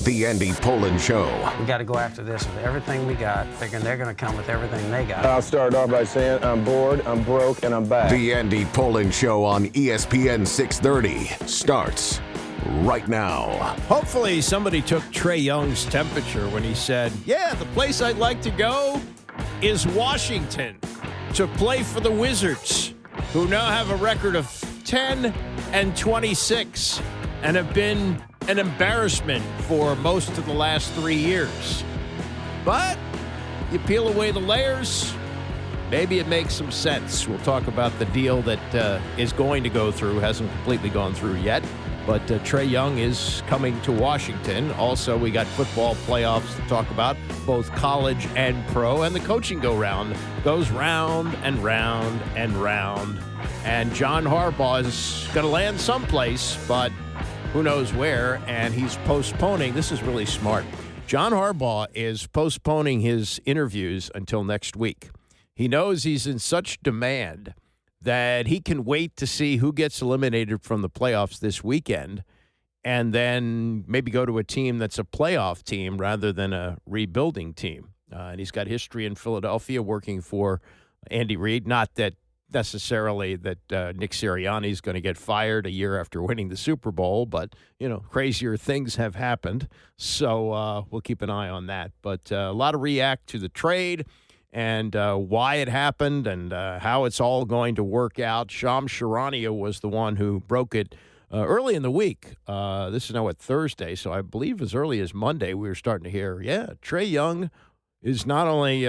The Andy Pollin Show. We got to go after this with everything we got, figuring they're going to come with everything they got. I'll start off by saying I'm bored, I'm broke, and I'm back. The Andy Pollin Show on ESPN 630 starts right now. Hopefully somebody took Trae Young's temperature when he said, yeah, the place I'd like to go is Washington to play for the Wizards, who now have a record of 10-26 and have been an embarrassment for most of the last 3 years. But you peel away the layers, maybe it makes some sense. We'll talk about the deal that is going to go through, hasn't completely gone through yet. But Trae Young is coming to Washington. Also, we got football playoffs to talk about, both college and pro. And the coaching go-round goes round and round and round. And John Harbaugh is going to land someplace, but who knows where, and he's postponing. This is really smart. John Harbaugh is postponing his interviews until next week. He knows he's in such demand that he can wait to see who gets eliminated from the playoffs this weekend and then maybe go to a team that's a playoff team rather than a rebuilding team. And he's got history in Philadelphia working for Andy Reid. Not that necessarily that Nick Sirianni is going to get fired a year after winning the Super Bowl, but, you know, crazier things have happened. So we'll keep an eye on that. But a lot of react to the trade and why it happened and how it's all going to work out. Shams Charania was the one who broke it early in the week. This is now at Thursday, so I believe as early as Monday we were starting to hear, Trae Young is not only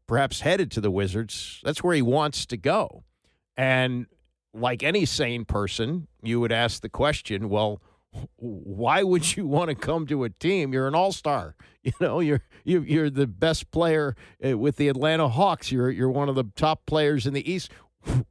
perhaps headed to the Wizards, that's where he wants to go. And like any sane person, you would ask the question, well, why would you want to come to a team? You're an all-star. You know, you're the best player with the Atlanta Hawks. You're one of the top players in the East.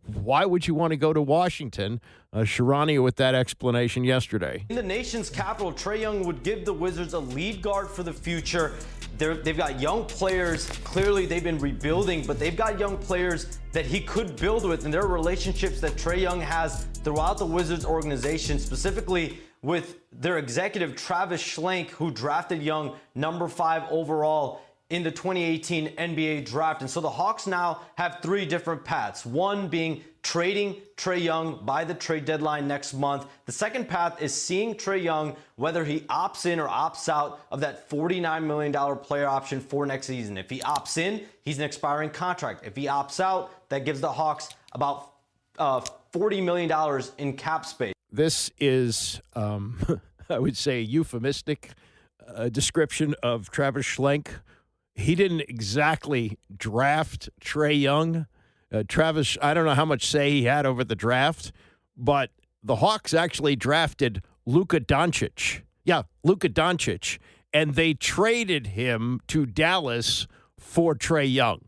Why would you want to go to Washington? Sharania with that explanation yesterday. In the nation's capital, Trae Young would give the Wizards a lead guard for the future. They've got young players. Clearly, they've been rebuilding, but they've got young players that he could build with, and there are relationships that Trae Young has throughout the Wizards organization, specifically with their executive, Travis Schlenk, who drafted Young number 5 overall in the 2018 NBA draft. And so the Hawks now have 3 different paths. One being trading Trae Young by the trade deadline next month. The second path is seeing Trae Young, whether he opts in or opts out of that $49 million player option for next season. If he opts in, he's an expiring contract. If he opts out, that gives the Hawks about $40 million in cap space. This is, I would say, a euphemistic description of Travis Schlenk. He didn't exactly draft Trae Young. Travis, I don't know how much say he had over the draft, but the Hawks actually drafted Luka Doncic. Yeah, Luka Doncic. And they traded him to Dallas for Trae Young.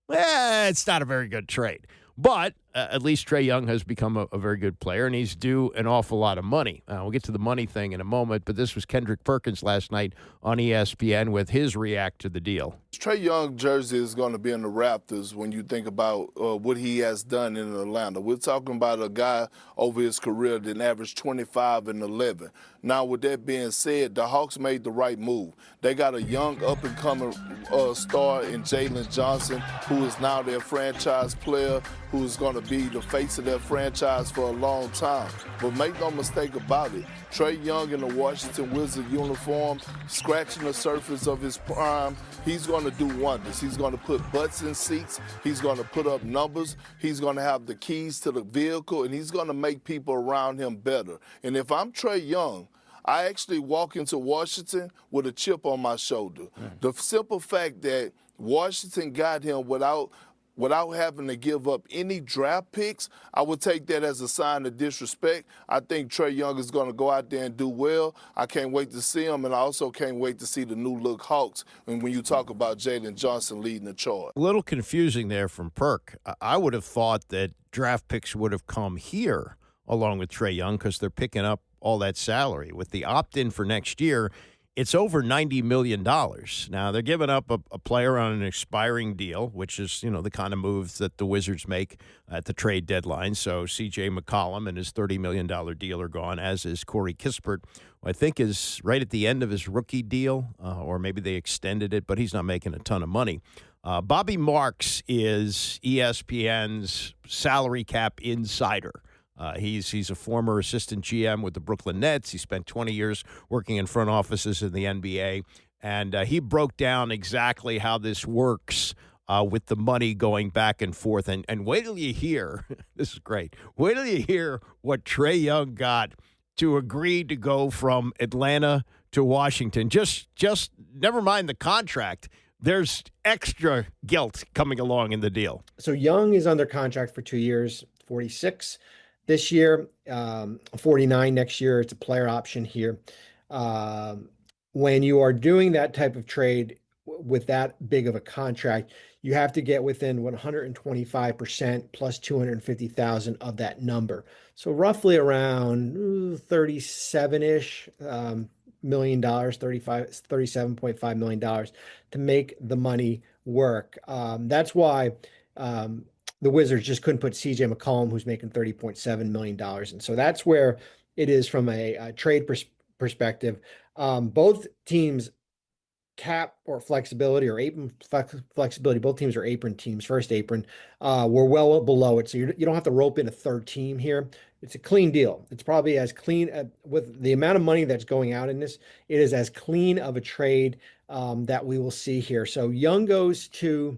It's not a very good trade. But at least Trae Young has become a very good player, and he's due an awful lot of money. We'll get to the money thing in a moment, but this was Kendrick Perkins last night on ESPN with his react to the deal. Trae Young jersey is going to be in the Raptors when you think about what he has done in Atlanta. We're talking about a guy over his career that averaged 25 and 11. Now, with that being said, the Hawks made the right move. They got a young up-and-coming star in Jalen Johnson, who is now their franchise player, who is going to be the face of their franchise for a long time. But make no mistake about it, Trae Young in the Washington Wizards uniform, scratching the surface of his prime, he's going to do wonders. He's going to put butts in seats. He's going to put up numbers. He's going to have the keys to the vehicle, and he's going to make people around him better. And if I'm Trae Young, I actually walk into Washington with a chip on my shoulder. The simple fact that Washington got him without having to give up any draft picks, I would take that as a sign of disrespect. I think Trae Young is going to go out there and do well. I can't wait to see him, and I also can't wait to see the new-look Hawks when you talk about Jalen Johnson leading the charge. A little confusing there from Perk. I would have thought that draft picks would have come here along with Trae Young because they're picking up all that salary. With the opt-in for next year, it's over $90 million. Now, they're giving up a player on an expiring deal, which is, the kind of moves that the Wizards make at the trade deadline. So C.J. McCollum and his $30 million deal are gone, as is Corey Kispert, who I think is right at the end of his rookie deal, or maybe they extended it, but he's not making a ton of money. Bobby Marks is ESPN's salary cap insider. He's a former assistant GM with the Brooklyn Nets. He spent 20 years working in front offices in the NBA, and he broke down exactly how this works with the money going back and forth. And wait till you hear, this is great, wait till you hear what Trae Young got to agree to go from Atlanta to Washington. Just never mind the contract. There's extra guilt coming along in the deal. So Young is under contract for 2 years, 46 this year, 49 next year. It's a player option here. When you are doing that type of trade with that big of a contract, you have to get within 125% plus 250,000 of that number. So roughly around $37-ish million, $37.5 million to make the money work. That's why the Wizards just couldn't put C.J. McCollum, who's making $30.7 million. And so that's where it is from a trade perspective. Both teams cap or flexibility or apron flexibility. Both teams are apron teams, first apron. We're well below it. So you don't have to rope in a third team here. It's a clean deal. It's probably as clean with the amount of money that's going out in this. It is as clean of a trade that we will see here. So Young goes to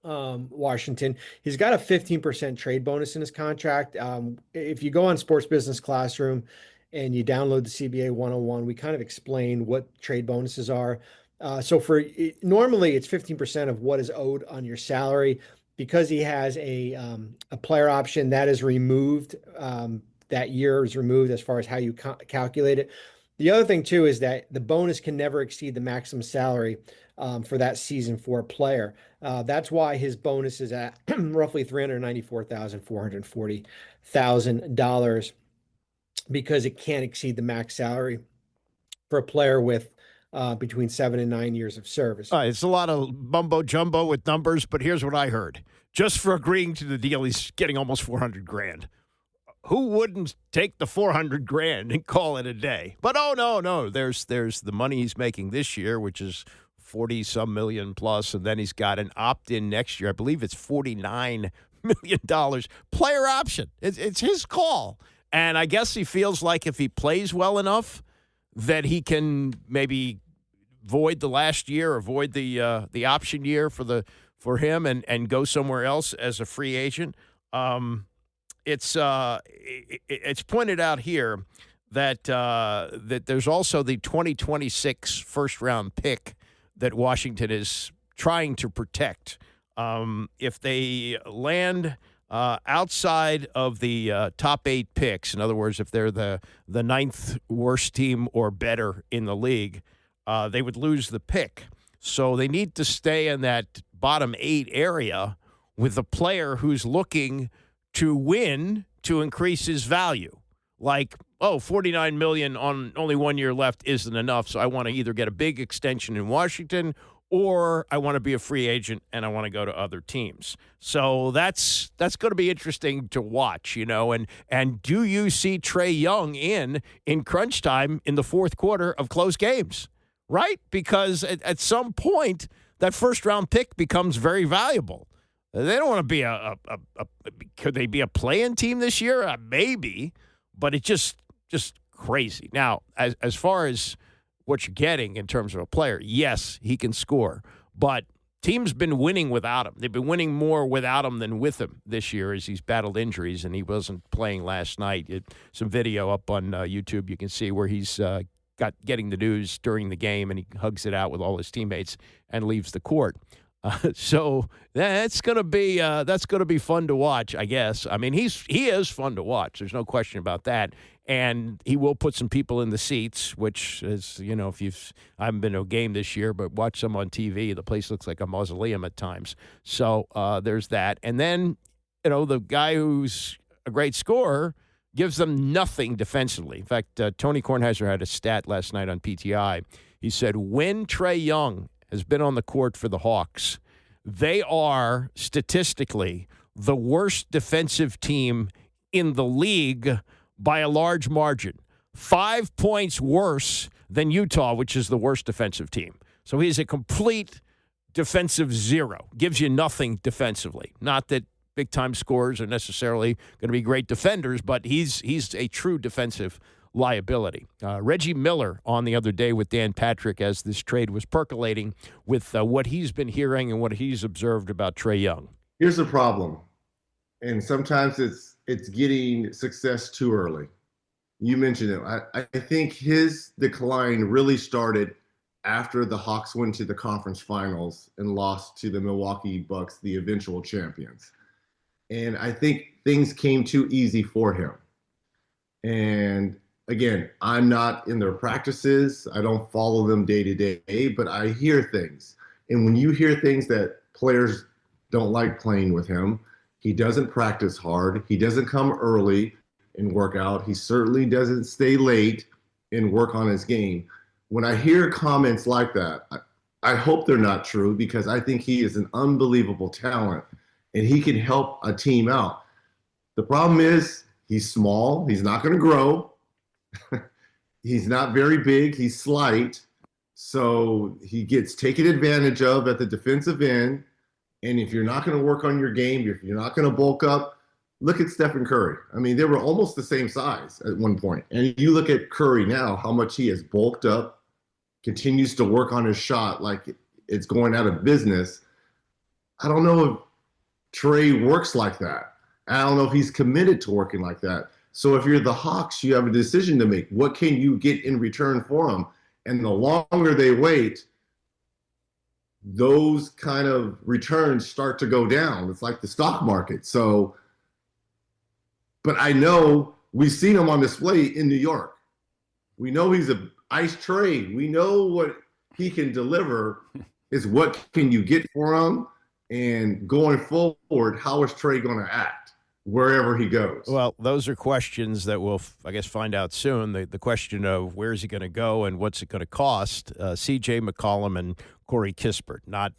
Washington. He's got a 15% trade bonus in his contract. If you go on Sports Business Classroom and you download the CBA 101, we kind of explain what trade bonuses are. So normally it's 15% of what is owed on your salary. Because he has a player option that is removed, that year is removed as far as how you calculate it. The other thing too is that the bonus can never exceed the maximum salary for that season for a player. That's why his bonus is at roughly $394,440 because it can't exceed the max salary for a player with between 7 and 9 years of service. It's a lot of mumbo jumbo with numbers, but here's what I heard. Just for agreeing to the deal, he's getting almost $400,000. Who wouldn't take the $400,000 and call it a day? But no. There's the money he's making this year, which is 40-some million plus, and then he's got an opt-in next year. I believe it's $49 million. Player option. It's his call. And I guess he feels like if he plays well enough that he can maybe void the last year or void the option year for him and go somewhere else as a free agent. It's pointed out here that there's also the 2026 first round pick that Washington is trying to protect. If they land outside of the top 8 picks, in other words, if they're the 9th worst team or better in the league, they would lose the pick. So they need to stay in that bottom 8 area with a player who's looking to win to increase his value. Like, $49 million on only 1 year left isn't enough, so I want to either get a big extension in Washington or I want to be a free agent and I want to go to other teams. So that's going to be interesting to watch, And do you see Trae Young in crunch time in the fourth quarter of close games, right? Because at some point that first round pick becomes very valuable. They don't want to be could they be a play-in team this year? Maybe, but it's just crazy. Now, as far as what you're getting in terms of a player, yes, he can score, but teams been winning without him. They've been winning more without him than with him this year as he's battled injuries, and he wasn't playing last night. Some video up on YouTube you can see where he's getting the news during the game, and he hugs it out with all his teammates and leaves the court. So that's going to be fun to watch, I guess. I mean, he is fun to watch. There's no question about that. And he will put some people in the seats, which is, if I haven't been to a game this year, but watch some on TV. The place looks like a mausoleum at times. So there's that. And then, the guy who's a great scorer gives them nothing defensively. In fact, Tony Kornheiser had a stat last night on PTI. He said when Trae Young has been on the court for the Hawks, they are statistically the worst defensive team in the league by a large margin. 5 points worse than Utah, which is the worst defensive team. So he's a complete defensive zero. Gives you nothing defensively. Not that big-time scorers are necessarily going to be great defenders, but he's a true defensive liability. Reggie Miller on the other day with Dan Patrick as this trade was percolating with what he's been hearing and what he's observed about Trae Young. Here's the problem, and sometimes it's getting success too early. You mentioned it. I think his decline really started after the Hawks went to the conference finals and lost to the Milwaukee Bucks, the eventual champions. And I think things came too easy for him. And again, I'm not in their practices. I don't follow them day to day, but I hear things. And when you hear things that players don't like playing with him, he doesn't practice hard. He doesn't come early and work out. He certainly doesn't stay late and work on his game. When I hear comments like that, I hope they're not true, because I think he is an unbelievable talent and he can help a team out. The problem is he's small. He's not going to grow. He's not very big. He's slight. So he gets taken advantage of at the defensive end. And if you're not going to work on your game, if you're not going to bulk up, look at Stephen Curry. I mean, they were almost the same size at one point. And you look at Curry now, how much he has bulked up, continues to work on his shot like it's going out of business. I don't know if Trae works like that. I don't know if he's committed to working like that. So if you're the Hawks, you have a decision to make. What can you get in return for him? And the longer they wait, those kind of returns start to go down. It's like the stock market. So, but I know we've seen him on display in New York. We know he's a ice Trae. We know what he can deliver. Is what can you get for him? And going forward, how is Trae going to act wherever he goes? Well, those are questions that we'll, I guess, find out soon. The question of where is he going to go and what's it going to cost. C.J. McCollum and Corey Kispert, not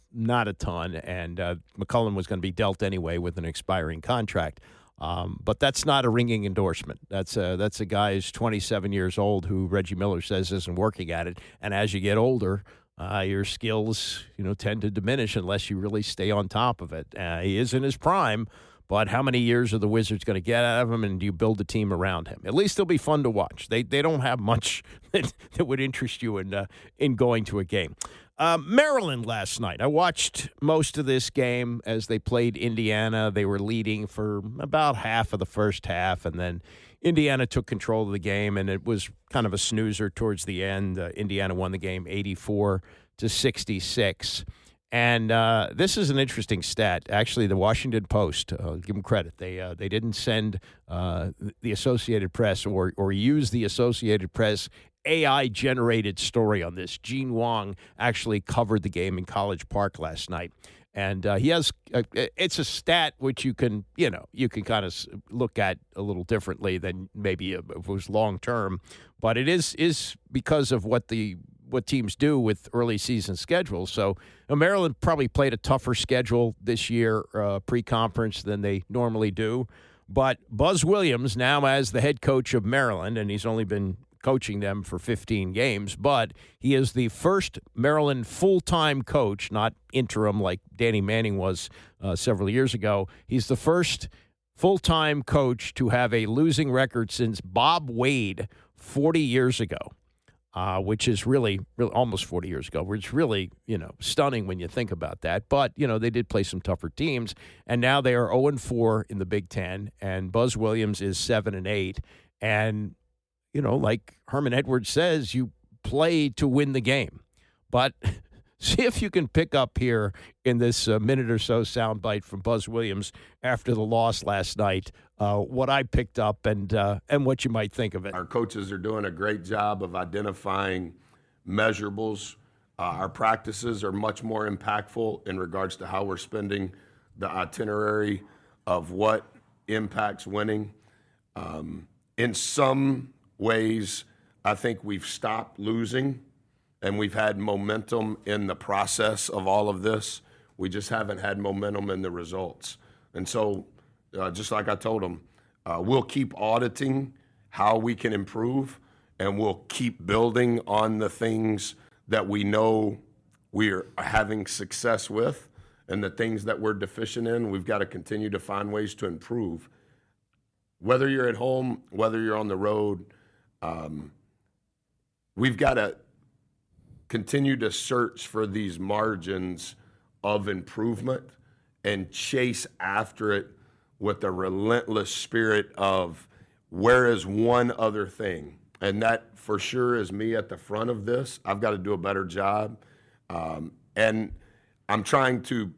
a ton. And McCollum was going to be dealt anyway with an expiring contract. But that's not a ringing endorsement. That's a guy who's 27 years old who Reggie Miller says isn't working at it. And as you get older, your skills, tend to diminish unless you really stay on top of it. He is in his prime, but how many years are the Wizards going to get out of him, and do you build a team around him? At least it'll be fun to watch. They don't have much that would interest you in going to a game. Maryland last night. I watched most of this game as they played Indiana. They were leading for about half of the first half, and then Indiana took control of the game, and it was kind of a snoozer towards the end. Indiana won the game 84-66. And this is an interesting stat. Actually, the Washington Post, give them credit. They didn't send the Associated Press or use the Associated Press AI-generated story on this. Gene Wong actually covered the game in College Park last night. And he has it's a stat which you can kind of look at a little differently than maybe if it was long term, but it is because of what teams do with early season schedules. So Maryland probably played a tougher schedule this year pre-conference than they normally do. But Buzz Williams now as the head coach of Maryland, and he's only been coaching them for 15 games, but he is the first Maryland full-time coach, not interim like Danny Manning was several years ago. He's the first full-time coach to have a losing record since Bob Wade 40 years ago, which is really almost 40 years ago, which is really, stunning when you think about that. But, they did play some tougher teams, and now they are 0-4 in the Big Ten, and Buzz Williams is 7-8, and like Herman Edwards says, you play to win the game. But see if you can pick up here in this minute or so soundbite from Buzz Williams after the loss last night, what I picked up and what you might think of it. Our coaches are doing a great job of identifying measurables. Our practices are much more impactful in regards to how we're spending the itinerary of what impacts winning. In some ways, I think we've stopped losing, and we've had momentum in the process of all of this. We just haven't had momentum in the results. And so, just like I told them, we'll keep auditing how we can improve, and we'll keep building on the things that we know we're having success with, and the things that we're deficient in, we've got to continue to find ways to improve. Whether you're at home, whether you're on the road, we've got to continue to search for these margins of improvement and chase after it with a relentless spirit of where is one other thing. And that for sure is me at the front of this. I've got to do a better job. And I'm trying to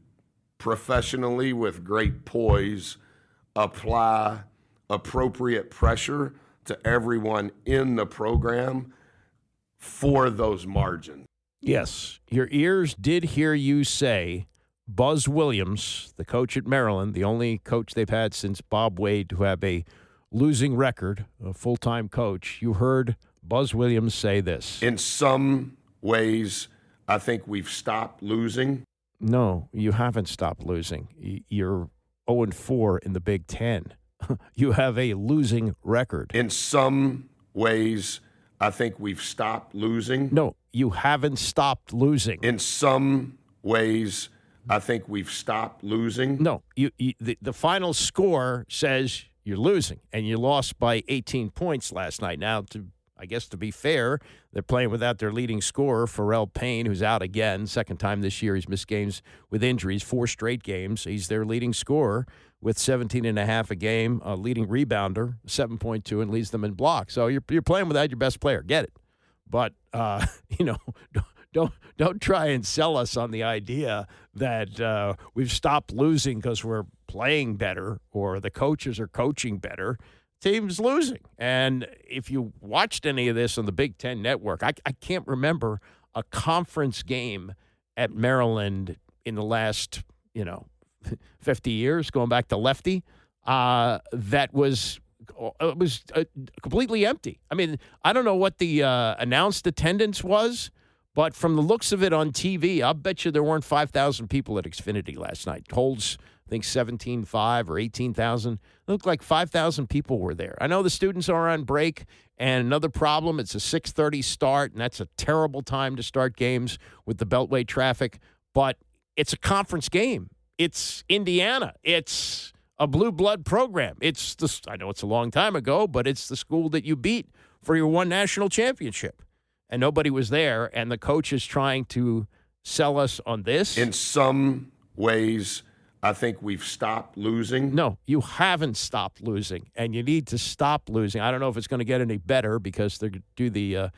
professionally, with great poise, apply appropriate pressure to everyone in the program for those margins. Yes, your ears did hear you say Buzz Williams, the coach at Maryland, the only coach they've had since Bob Wade to have a losing record, a full-time coach. You heard Buzz Williams say this. In some ways, I think we've stopped losing. No, you haven't stopped losing. You're 0-4 in the Big Ten. You have a losing record. In some ways, I think we've stopped losing. No, you haven't stopped losing. In some ways, I think we've stopped losing. No, the final score says you're losing, and you lost by 18 points last night. Now, I guess to be fair, they're playing without their leading scorer, Pharrell Payne, who's out again. Second time this year he's missed games with injuries, 4 straight games. He's their leading scorer with 17.5 a game, a leading rebounder, 7.2, and leads them in blocks. So you're playing without your best player. Get it. But, don't try and sell us on the idea that we've stopped losing because we're playing better or the coaches are coaching better. Team's losing. And if you watched any of this on the Big Ten Network, I can't remember a conference game at Maryland in the last, 50 years, going back to Lefty, that was completely empty. I mean, I don't know what the announced attendance was, but from the looks of it on TV, I'll bet you there weren't 5,000 people at Xfinity last night. Holds, I think, 17,500 or 18,000. It looked like 5,000 people were there. I know the students are on break, and another problem, it's a 6:30 start, and that's a terrible time to start games with the Beltway traffic, but it's a conference game. It's Indiana. It's a blue blood program. I know it's a long time ago, but it's the school that you beat for your one national championship. And nobody was there, and the coach is trying to sell us on this. In some ways, I think we've stopped losing. No, you haven't stopped losing, and you need to stop losing. I don't know if it's going to get any better because they do the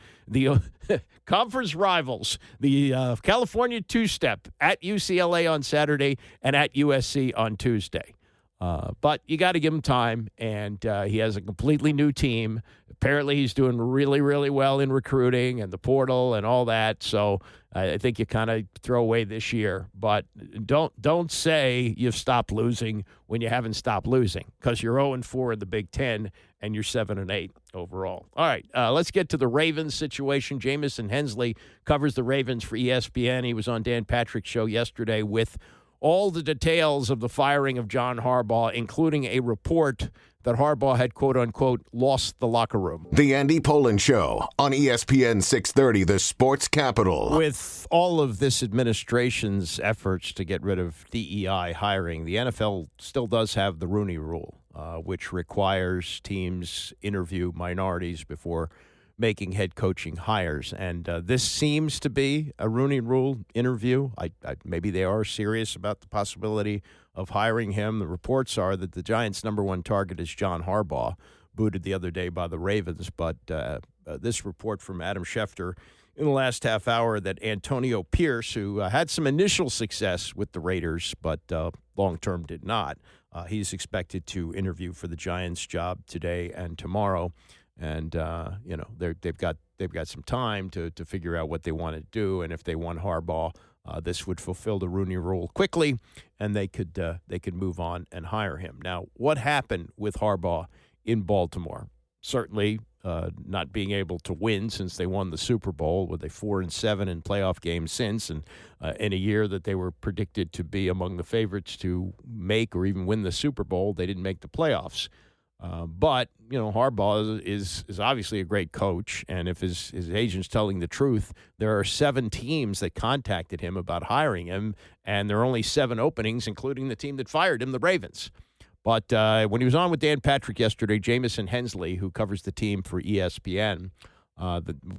conference rivals, the California two-step at UCLA on Saturday and at USC on Tuesday. But you got to give him time, and he has a completely new team. Apparently, he's doing really, really well in recruiting and the portal and all that. So I think you kind of throw away this year. But don't say you've stopped losing when you haven't stopped losing, because you're 0-4 in the Big Ten and you're 7-8 overall. All right, let's get to the Ravens situation. Jamison Hensley covers the Ravens for ESPN. He was on Dan Patrick's show yesterday with all the details of the firing of John Harbaugh, including a report that Harbaugh had, quote-unquote, lost the locker room. The Andy Pollin Show on ESPN 630, the sports capital. With all of this administration's efforts to get rid of DEI hiring, the NFL still does have the Rooney Rule, which requires teams interview minorities before making head coaching hires. And this seems to be a Rooney Rule interview. Maybe they are serious about the possibility of hiring him. The reports are that the Giants' number one target is John Harbaugh, booted the other day by the Ravens. But this report from Adam Schefter in the last half hour that Antonio Pierce, who had some initial success with the Raiders, but long-term did not, he's expected to interview for the Giants job today and tomorrow. And, they've got some time to figure out what they want to do. And if they want Harbaugh, this would fulfill the Rooney Rule quickly, and they could move on and hire him. Now, what happened with Harbaugh in Baltimore? certainly not being able to win since they won the Super Bowl, with a 4-7 in playoff games since, and in a year that they were predicted to be among the favorites to make or even win the Super Bowl, they didn't make the playoffs. But, Harbaugh is obviously a great coach, and if his agent's telling the truth, there are 7 teams that contacted him about hiring him, and there are only 7 openings, including the team that fired him, the Ravens. But when he was on with Dan Patrick yesterday, Jamison Hensley, who covers the team for ESPN,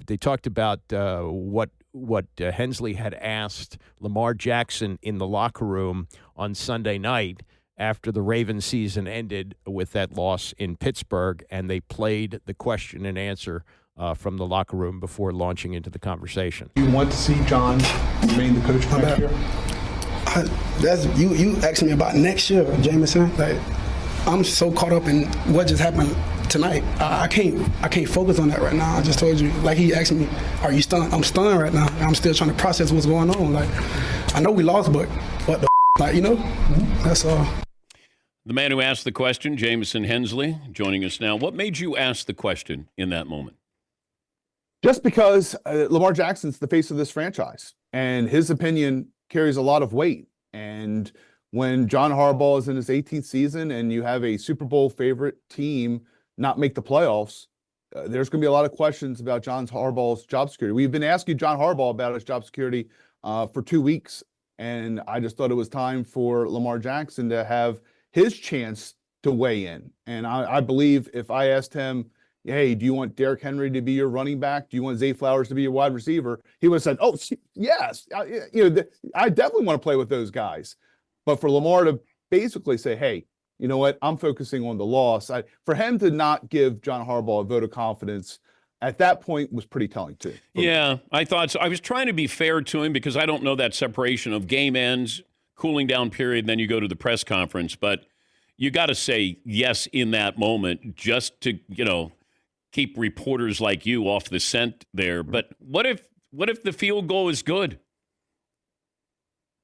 they talked about what Hensley had asked Lamar Jackson in the locker room on Sunday night after the Ravens season ended with that loss in Pittsburgh, and they played the question and answer from the locker room before launching into the conversation. You want to see John remain the coach next year? You asked me about next year, Jameson. Like, I'm so caught up in what just happened tonight. I can't focus on that right now. I just told you. Like, he asked me, "Are you stunned?" I'm stunned right now. I'm still trying to process what's going on. Like, I know we lost, but what the like, that's all. The man who asked the question, Jamison Hensley, joining us now. What made you ask the question in that moment? Just because Lamar Jackson's the face of this franchise, and his opinion carries a lot of weight. And when John Harbaugh is in his 18th season and you have a Super Bowl favorite team not make the playoffs, there's going to be a lot of questions about John Harbaugh's job security. We've been asking John Harbaugh about his job security for 2 weeks, and I just thought it was time for Lamar Jackson to have his chance to weigh in. And I believe if I asked him, hey, do you want Derrick Henry to be your running back? Do you want Zay Flowers to be your wide receiver? He would have said, oh, yes. I definitely want to play with those guys. But for Lamar to basically say, hey, you know what? I'm focusing on the loss. For him to not give John Harbaugh a vote of confidence at that point was pretty telling, too. Yeah, I thought so. I was trying to be fair to him because I don't know that separation of game ends, cooling down period, and then you go to the press conference. But you got to say yes in that moment just to, keep reporters like you off the scent there. But what if the field goal is good?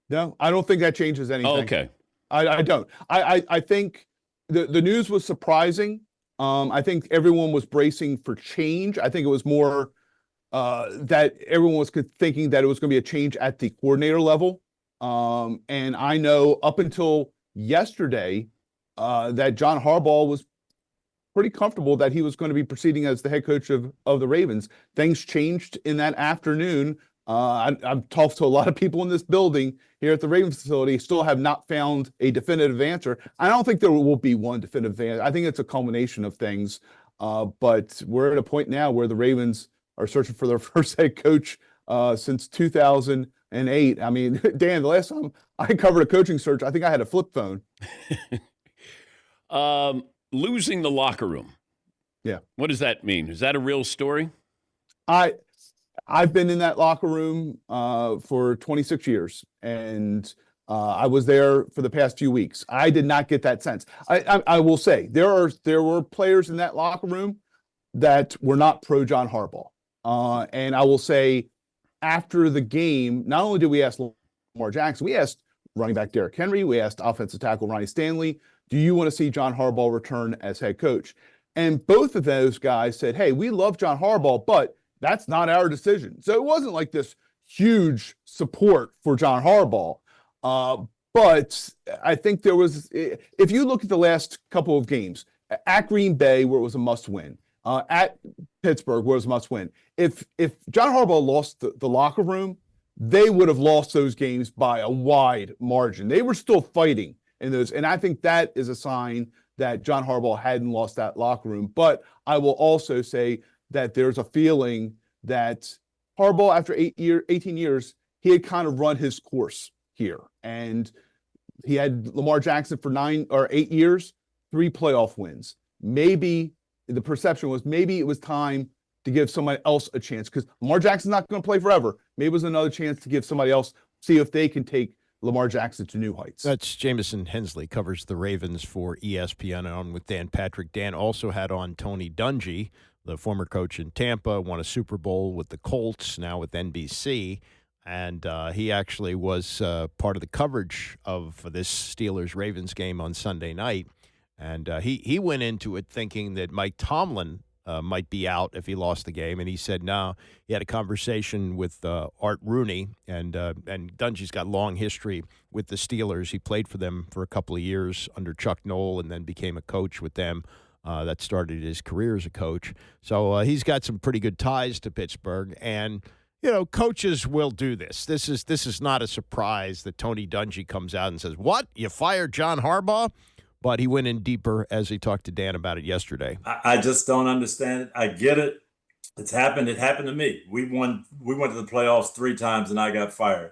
No, I don't think that changes anything. Oh, okay. I don't. I think the news was surprising. I think everyone was bracing for change. I think it was more that everyone was thinking that it was going to be a change at the coordinator level. And I know up until yesterday that John Harbaugh was pretty comfortable that he was going to be proceeding as the head coach of the Ravens. Things changed in that afternoon. I've talked to a lot of people in this building here at the Ravens facility, still have not found a definitive answer. I don't think there will be one definitive answer. I think it's a culmination of things. But we're at a point now where the Ravens are searching for their first head coach since 2008. I mean, Dan, the last time I covered a coaching search, I think I had a flip phone. Losing the locker room. Yeah. What does that mean? Is that a real story? I've been in that locker room for 26 years, and I was there for the past few weeks. I did not get that sense. I will say there were players in that locker room that were not pro John Harbaugh. And I will say after the game, not only did we ask Lamar Jackson, we asked running back Derrick Henry, we asked offensive tackle Ronnie Stanley, do you want to see John Harbaugh return as head coach? And both of those guys said, hey, we love John Harbaugh, but that's not our decision. So it wasn't like this huge support for John Harbaugh. But I think there was, if you look at the last couple of games, at Green Bay, where it was a must-win, at Pittsburgh, where it was a must-win, if John Harbaugh lost the locker room, they would have lost those games by a wide margin. They were still fighting in those. And I think that is a sign that John Harbaugh hadn't lost that locker room. But I will also say that there's a feeling that Harbaugh, after 18 years, he had kind of run his course here. And he had Lamar Jackson for 9 or 8 years, 3 playoff wins. Maybe the perception was maybe it was time to give somebody else a chance because Lamar Jackson's not going to play forever. Maybe it was another chance to give somebody else, see if they can take Lamar Jackson to new heights. That's Jamison Hensley, covers the Ravens for ESPN, on with Dan Patrick. Dan also had on Tony Dungy, the former coach in Tampa, won a Super Bowl with the Colts, now with NBC. And he actually was part of the coverage of this Steelers-Ravens game on Sunday night. And he went into it thinking that Mike Tomlin might be out if he lost the game, and he said no. He had a conversation with Art Rooney, and Dungy's got long history with the Steelers. He played for them for a couple of years under Chuck Noll, and then became a coach with them. That started his career as a coach. So he's got some pretty good ties to Pittsburgh, and coaches will do this. This is not a surprise that Tony Dungy comes out and says, "What? You fired John Harbaugh?" But he went in deeper as he talked to Dan about it yesterday. I just don't understand it. I get it. It's happened. It happened to me. We went to the playoffs 3 times and I got fired.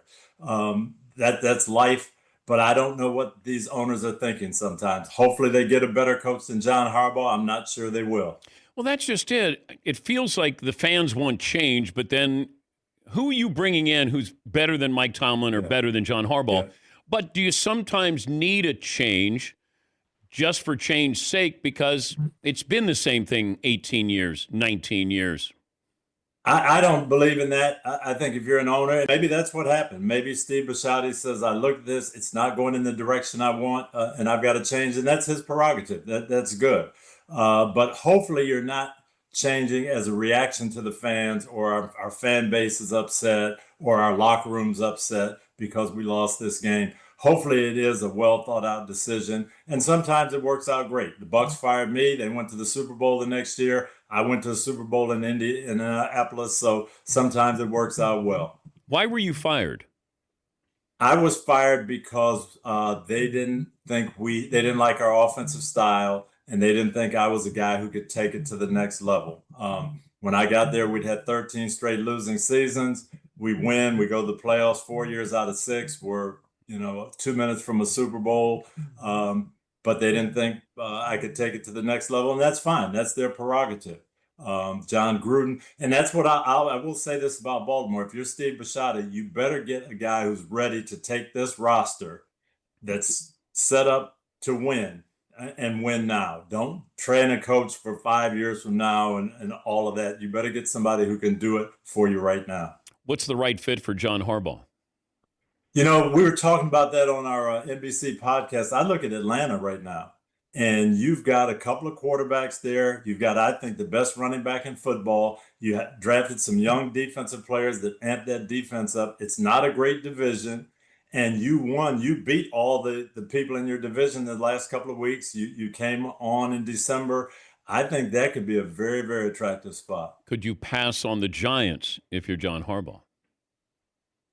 That's life. But I don't know what these owners are thinking sometimes. Hopefully they get a better coach than John Harbaugh. I'm not sure they will. Well, that's just it. It feels like the fans want change, but then who are you bringing in who's better than Mike Tomlin or better than John Harbaugh? Yeah. But do you sometimes need a change just for change's sake, because it's been the same thing 18 years, 19 years? I don't believe in that. I think if you're an owner, maybe that's what happened. Maybe Steve Bisciotti says, I look at this, it's not going in the direction I want, and I've got to change, and that's his prerogative. That's good. But hopefully you're not changing as a reaction to the fans, or our fan base is upset, or our locker room's upset because we lost this game. Hopefully it is a well thought out decision, and sometimes it works out great. The Bucs fired me. They went to the Super Bowl the next year. I went to the Super Bowl in Indianapolis, so sometimes it works out well. Why were you fired? I was fired because they didn't like our offensive style, and they didn't think I was a guy who could take it to the next level. When I got there, we'd had 13 straight losing seasons. We win. We go to the playoffs 4 years out of 6. We're 2 minutes from a Super Bowl, but they didn't think I could take it to the next level, and that's fine. That's their prerogative. John Gruden, and that's what I will say this about Baltimore. If you're Steve Bisciotti, you better get a guy who's ready to take this roster that's set up to win and win now. Don't train a coach for 5 years from now and all of that. You better get somebody who can do it for you right now. What's the right fit for John Harbaugh? We were talking about that on our NBC podcast. I look at Atlanta right now, and you've got a couple of quarterbacks there. You've got, I think, the best running back in football. You drafted some young defensive players that amp that defense up. It's not a great division, and you won. You beat all the people in your division the last couple of weeks. You came on in December. I think that could be a very, very attractive spot. Could you pass on the Giants if you're John Harbaugh?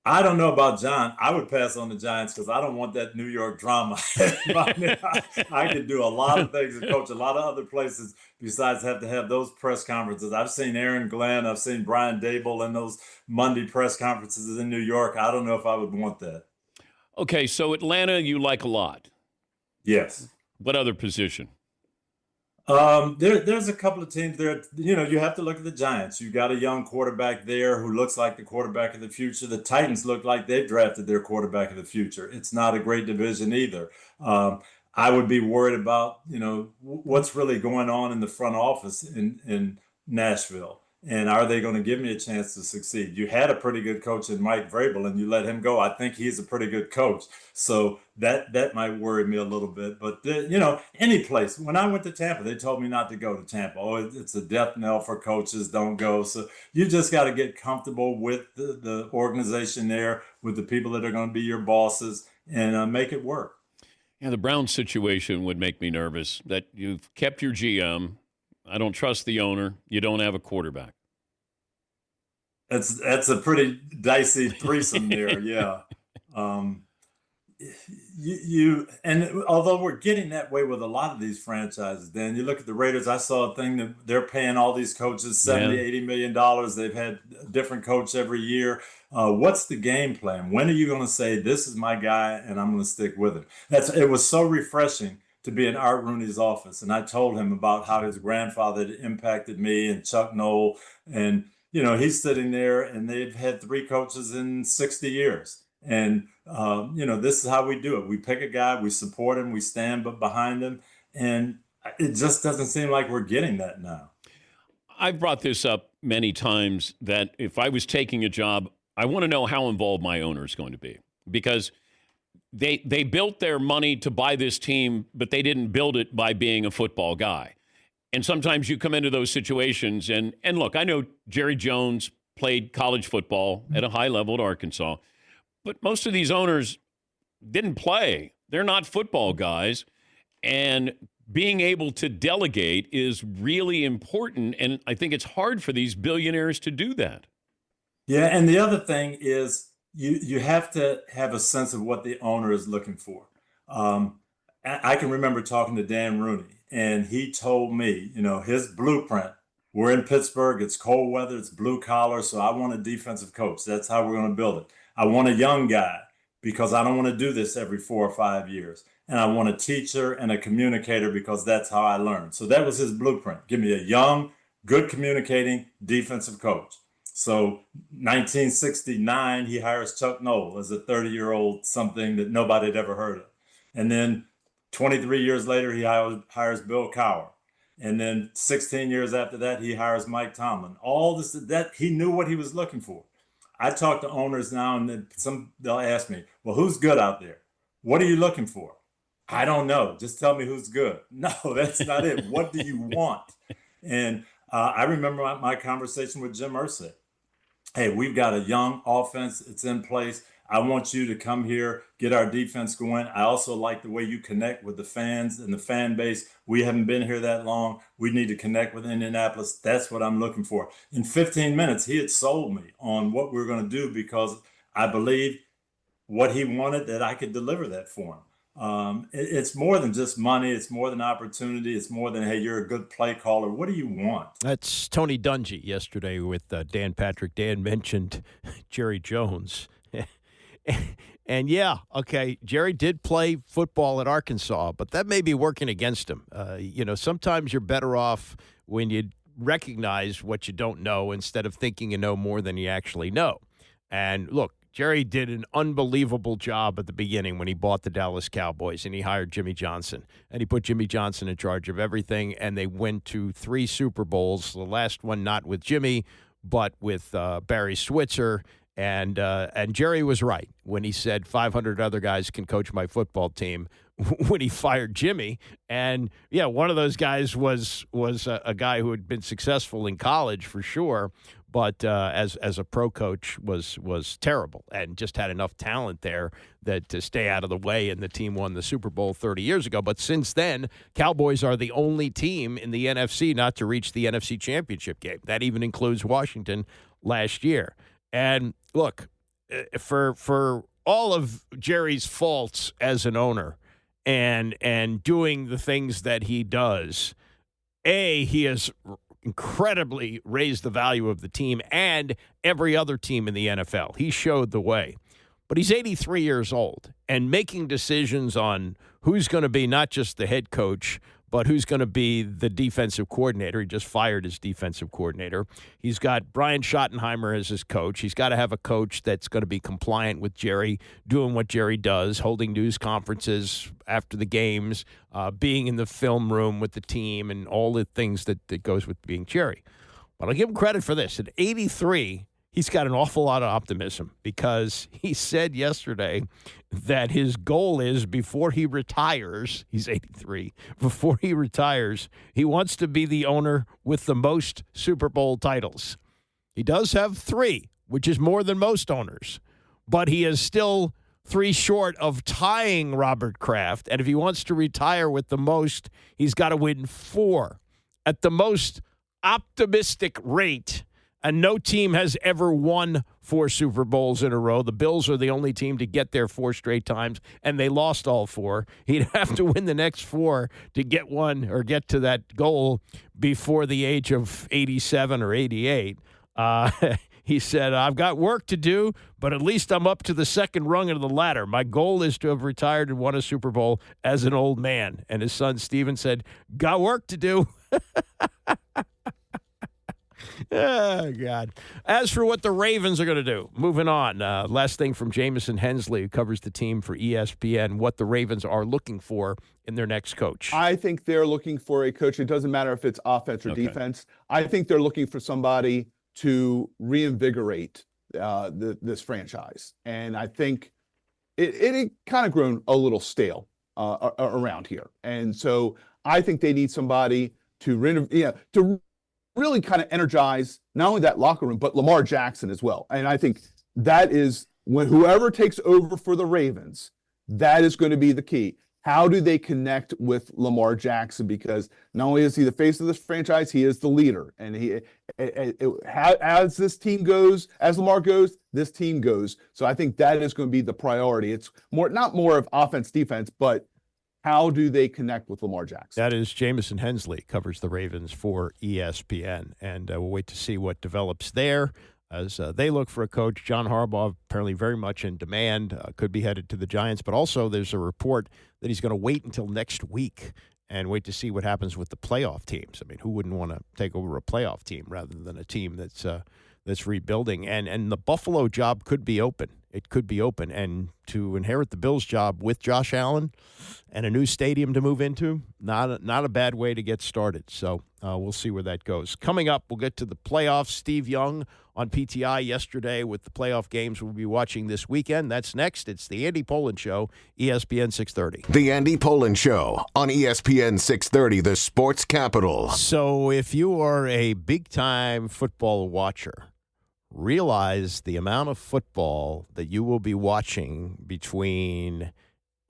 I don't know about John. I would pass on the Giants because I don't want that New York drama. I could do a lot of things and coach a lot of other places besides have to have those press conferences. I've seen Aaron Glenn. I've seen Brian Dable in those Monday press conferences in New York. I don't know if I would want that. Okay, so Atlanta you like a lot. Yes. What other position? There's a couple of teams there. You have to look at the Giants. You've got a young quarterback there who looks like the quarterback of the future. The Titans look like they've drafted their quarterback of the future. It's not a great division either. I would be worried about, what's really going on in the front office in Nashville. And are they going to give me a chance to succeed? You had a pretty good coach in Mike Vrabel, and you let him go. I think he's a pretty good coach. So that might worry me a little bit. But, any place. When I went to Tampa, they told me not to go to Tampa. Oh, it's a death knell for coaches. Don't go. So you just got to get comfortable with the organization there, with the people that are going to be your bosses, and make it work. Yeah, the Browns situation would make me nervous that you've kept your GM. I don't trust the owner. You don't have a quarterback. That's a pretty dicey threesome there, yeah. And although we're getting that way with a lot of these franchises, Dan, you look at the Raiders. I saw a thing that they're paying all these coaches $70-80 million. They've had a different coach every year. What's the game plan? When are you going to say this is my guy and I'm going to stick with him? It was so refreshing to be in Art Rooney's office. And I told him about how his grandfather had impacted me and Chuck Noll. And, he's sitting there and they've had 3 coaches in 60 years. And, this is how we do it. We pick a guy, we support him, we stand behind him. And it just doesn't seem like we're getting that now. I've brought this up many times that if I was taking a job, I want to know how involved my owner is going to be. Because They built their money to buy this team, but they didn't build it by being a football guy. And sometimes you come into those situations, and look, I know Jerry Jones played college football at a high level at Arkansas, but most of these owners didn't play. They're not football guys, and being able to delegate is really important, and I think it's hard for these billionaires to do that. Yeah, and the other thing is you have to have a sense of what the owner is looking for. I can remember talking to Dan Rooney, and he told me, his blueprint, we're in Pittsburgh, it's cold weather, it's blue collar, so I want a defensive coach. That's how we're going to build it. I want a young guy because I don't want to do this every 4 or 5 years. And I want a teacher and a communicator because that's how I learn. So that was his blueprint. Give me a young, good communicating defensive coach. So 1969, he hires Chuck Noll as a 30-year-old, something that nobody had ever heard of. And then 23 years later, he hires Bill Cowher. And then 16 years after that, he hires Mike Tomlin. All this, that he knew what he was looking for. I talk to owners now, and then they'll ask me, well, who's good out there? What are you looking for? I don't know. Just tell me who's good. No, that's not it. What do you want? And I remember my conversation with Jim Irsay. Hey, we've got a young offense. It's in place. I want you to come here, get our defense going. I also like the way you connect with the fans and the fan base. We haven't been here that long. We need to connect with Indianapolis. That's what I'm looking for. In 15 minutes, he had sold me on what we were going to do because I believed what he wanted, that I could deliver that for him. It's more than just money. It's more than opportunity. It's more than, hey, you're a good play caller. What do you want? That's Tony Dungy yesterday with Dan Patrick. Dan mentioned Jerry Jones. And yeah, okay, Jerry did play football at Arkansas, but that may be working against him. Sometimes you're better off when you recognize what you don't know instead of thinking you know more than you actually know. And look, Jerry did an unbelievable job at the beginning when he bought the Dallas Cowboys and he hired Jimmy Johnson. And he put Jimmy Johnson in charge of everything, and they went to 3 Super Bowls, the last one not with Jimmy, but with Barry Switzer. And Jerry was right when he said 500 other guys can coach my football team when he fired Jimmy. And, yeah, one of those guys was a guy who had been successful in college for sure, but as a pro coach was terrible and just had enough talent there that to stay out of the way, and the team won the Super Bowl 30 years ago. But since then, Cowboys are the only team in the NFC not to reach the NFC Championship game. That even includes Washington last year. And look, for all of Jerry's faults as an owner and doing the things that he does, he has incredibly raised the value of the team and every other team in the NFL. He showed the way. But he's 83 years old, and making decisions on who's going to be not just the head coach, but who's going to be the defensive coordinator. He just fired his defensive coordinator. He's got Brian Schottenheimer as his coach. He's got to have a coach that's going to be compliant with Jerry, doing what Jerry does, holding news conferences after the games, being in the film room with the team, and all the things that goes with being Jerry. But I'll give him credit for this. At 83, he's got an awful lot of optimism, because he said yesterday that his goal is, before he retires, he's 83, before he retires, he wants to be the owner with the most Super Bowl titles. He does have 3, which is more than most owners, but he is still 3 short of tying Robert Kraft. And if he wants to retire with the most, he's got to win 4 at the most optimistic rate. And no team has ever won 4 Super Bowls in a row. The Bills are the only team to get there 4 straight times, and they lost all 4. He'd have to win the next 4 to get one or get to that goal before the age of 87 or 88. He said, I've got work to do, but at least I'm up to the second rung of the ladder. My goal is to have retired and won a Super Bowl as an old man. And his son, Steven, said, got work to do. Oh, God. As for what the Ravens are going to do, moving on. Last thing from Jamison Hensley, who covers the team for ESPN, what the Ravens are looking for in their next coach. I think they're looking for a coach. It doesn't matter if it's offense or defense. I think they're looking for somebody to reinvigorate this franchise. And I think it kind of grown a little stale around here. And so I think they need somebody to really kind of energize not only that locker room, but Lamar Jackson as well. And I think that is when whoever takes over for the Ravens, that is going to be the key. How do they connect with Lamar Jackson? Because not only is he the face of this franchise, he is the leader. And as this team goes, as Lamar goes, this team goes. So I think that is going to be the priority. It's not more of offense, defense, but how do they connect with Lamar Jackson? That is Jamison Hensley, covers the Ravens for ESPN. And we'll wait to see what develops there as they look for a coach. John Harbaugh, apparently very much in demand, could be headed to the Giants. But also there's a report that he's going to wait until next week and wait to see what happens with the playoff teams. I mean, who wouldn't want to take over a playoff team rather than a team that's rebuilding? And the Buffalo job could be open. It could be open. And to inherit the Bills job with Josh Allen and a new stadium to move into, not a bad way to get started. So we'll see where that goes. Coming up, we'll get to the playoffs. Steve Young on PTI yesterday with the playoff games we'll be watching this weekend. That's next. It's the Andy Pollin Show, ESPN 630. The Andy Pollin Show on ESPN 630, the sports capital. So if you are a big-time football watcher, realize the amount of football that you will be watching between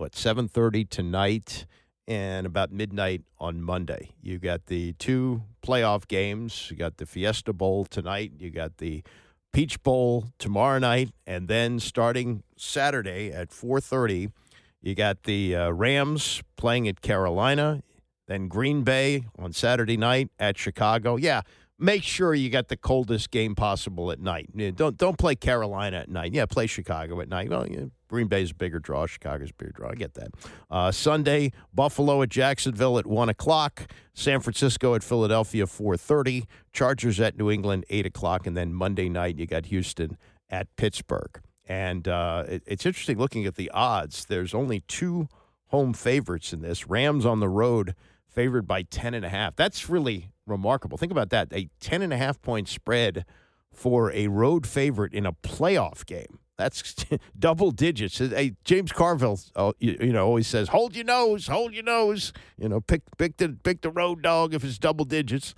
7:30 tonight and about midnight on Monday. You got the two playoff games. You got the Fiesta Bowl tonight. You got the Peach Bowl tomorrow night, and then starting Saturday at 4:30, you got the Rams playing at Carolina, then Green Bay on Saturday night at Chicago. Yeah. Make sure you got the coldest game possible at night. Don't play Carolina at night. Yeah, play Chicago at night. Well, Green Bay's a bigger draw. Chicago's a bigger draw. I get that. Sunday, Buffalo at Jacksonville at 1 o'clock. San Francisco at Philadelphia, 4:30. Chargers at New England, 8 o'clock. And then Monday night, you got Houston at Pittsburgh. And it's interesting looking at the odds. There's only two home favorites in this. Rams on the road, favored by 10.5. That's really remarkable. Think about that. A 10.5-point spread for a road favorite in a playoff game. That's double digits. Hey, James Carville, always says, hold your nose, hold your nose. Pick the road dog if it's double digits.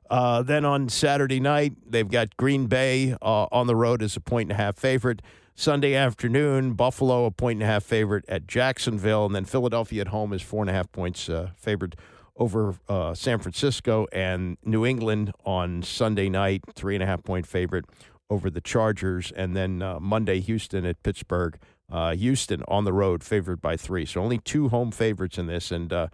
Then on Saturday night, they've got Green Bay on the road as a 1.5 favorite. Sunday afternoon, Buffalo a 1.5 favorite at Jacksonville, and then Philadelphia at home is 4.5 points favored over San Francisco, and New England on Sunday night, 3.5-point favorite over the Chargers. And then Monday, Houston at Pittsburgh. Houston on the road, favored by 3. So only two home favorites in this. And I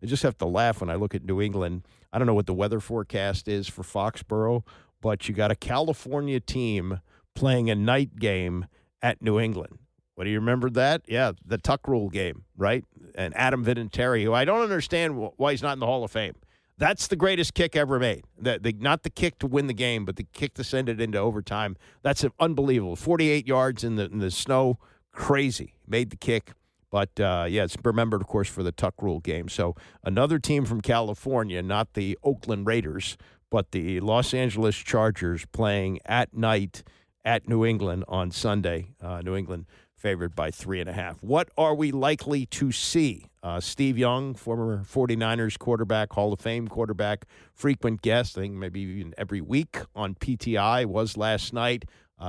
just have to laugh when I look at New England. I don't know what the weather forecast is for Foxborough, but you got a California team playing a night game at New England. What do you remember that? Yeah, the Tuck Rule game, right? And Adam Vinatieri, who I don't understand why he's not in the Hall of Fame. That's the greatest kick ever made. Not the kick to win the game, but the kick to send it into overtime. That's unbelievable. 48 yards in the snow. Crazy. Made the kick. But, it's remembered, of course, for the Tuck Rule game. So another team from California, not the Oakland Raiders, but the Los Angeles Chargers playing at night at New England on Sunday. New England favored by 3.5. What are we likely to see? Steve Young, former 49ers quarterback, Hall of Fame quarterback, frequent guest, I think maybe even every week on PTI, was last night.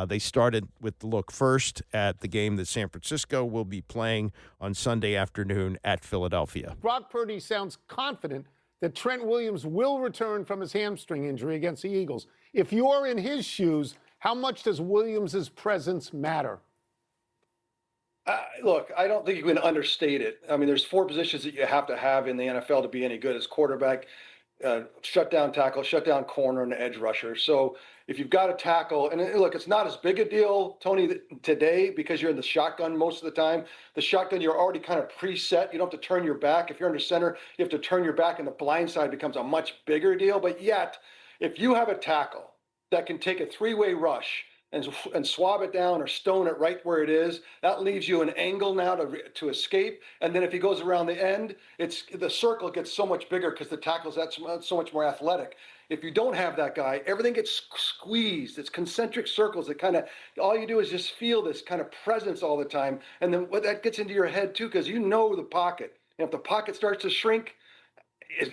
They started with the look first at the game that San Francisco will be playing on Sunday afternoon at Philadelphia. Brock Purdy sounds confident that Trent Williams will return from his hamstring injury against the Eagles. If you're in his shoes, how much does Williams' presence matter? Look, I don't think you can understate it. I mean, there's 4 positions that you have to have in the NFL to be any good as quarterback, shutdown tackle, shutdown corner, and edge rusher. So if you've got a tackle, and look, it's not as big a deal, Tony, today because you're in the shotgun most of the time. The shotgun, you're already kind of preset. You don't have to turn your back. If you're under center, you have to turn your back, and the blind side becomes a much bigger deal. But yet, if you have a tackle that can take a 3-way rush and swab it down or stone it right where it is, that leaves you an angle now to escape. And then if he goes around the end, the circle gets so much bigger because the tackle's so much more athletic. If you don't have that guy, everything gets squeezed. It's concentric circles that kind of, all you do is just feel this kind of presence all the time. And then what that gets into your head too, because you know the pocket. And if the pocket starts to shrink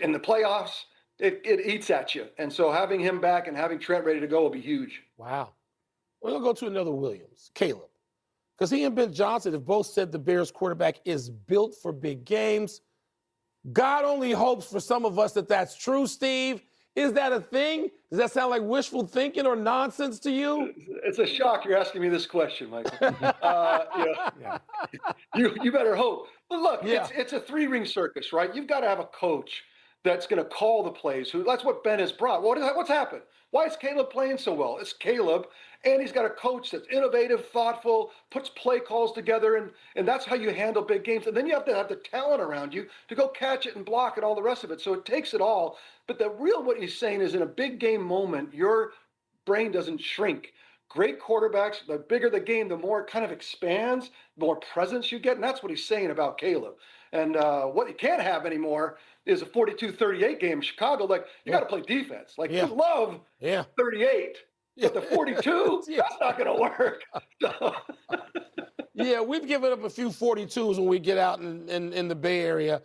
in the playoffs, it eats at you. And so having him back and having Trent ready to go will be huge. Wow. We're going to go to another Williams, Caleb. Because he and Ben Johnson have both said the Bears quarterback is built for big games. God only hopes for some of us that that's true, Steve. Is that a thing? Does that sound like wishful thinking or nonsense to you? It's a shock you're asking me this question, Michael. You better hope. But look, it's a three-ring circus, right? You've got to have a coach that's going to call the plays. That's what Ben has brought. What's happened? Why is Caleb playing so well? It's Caleb, and he's got a coach that's innovative, thoughtful, puts play calls together, and that's how you handle big games. And then you have to have the talent around you to go catch it and block and all the rest of it. So it takes it all. But what he's saying is in a big game moment, your brain doesn't shrink. Great quarterbacks, the bigger the game, the more it kind of expands, the more presence you get. And that's what he's saying about Caleb. And what you can't have anymore is a 42-38 game in Chicago. Like, you got to play defense. Like, you love 38, but the 42, that's not going to work. Yeah, we've given up a few 42s when we get out in the Bay Area.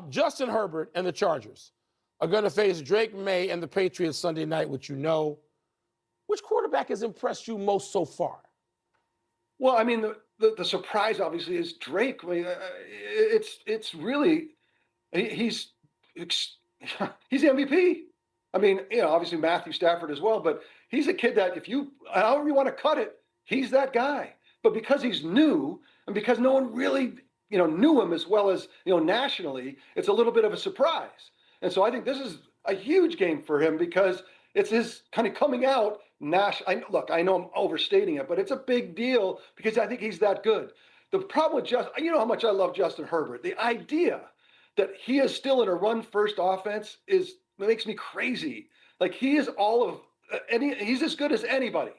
Justin Herbert and the Chargers are going to face Drake May and the Patriots Sunday night, which you know. Which quarterback has impressed you most so far? Well, I mean, the surprise obviously is Drake. I mean, it's really he's the MVP. I mean, obviously Matthew Stafford as well, but he's a kid that however you want to cut it, he's that guy. But because he's new and because no one really knew him as well as nationally, it's a little bit of a surprise. And so I think this is a huge game for him because it's his kind of coming out. Look, I know I'm overstating it, but it's a big deal because I think he's that good. The problem with how much I love Justin Herbert. The idea that he is still in a run-first offense makes me crazy. Like, he is he's as good as anybody.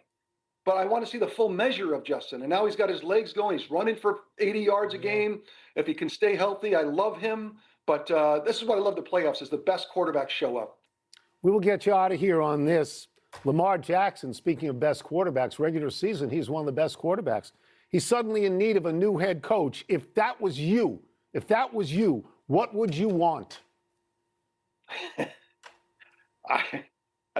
But I want to see the full measure of Justin. And now he's got his legs going. He's running for 80 yards a game. If he can stay healthy, I love him. But this is what I love the playoffs is the best quarterbacks show up. We will get you out of here on this. Lamar Jackson, speaking of best quarterbacks, regular season, he's one of the best quarterbacks. He's suddenly in need of a new head coach. If that was you, what would you want? I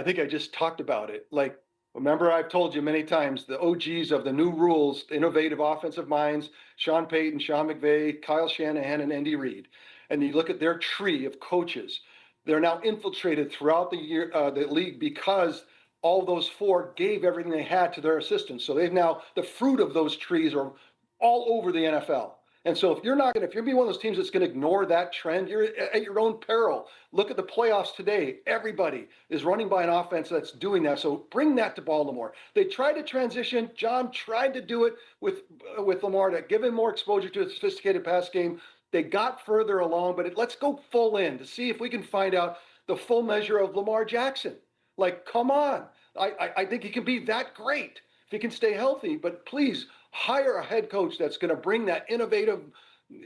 think I just talked about it. Like, remember, I've told you many times, the OGs of the new rules, the innovative offensive minds, Sean Payton, Sean McVay, Kyle Shanahan, and Andy Reid. And you look at their tree of coaches. They're now infiltrated throughout the league because all those four gave everything they had to their assistants. So the fruit of those trees are all over the NFL. And so if you're going to be one of those teams that's going to ignore that trend, you're at your own peril. Look at the playoffs today. Everybody is running by an offense that's doing that. So bring that to Baltimore. They tried to transition. John tried to do it with Lamar to give him more exposure to a sophisticated pass game. They got further along, but let's go full in to see if we can find out the full measure of Lamar Jackson. Like, come on. I think he can be that great if he can stay healthy. But please hire a head coach that's going to bring that innovative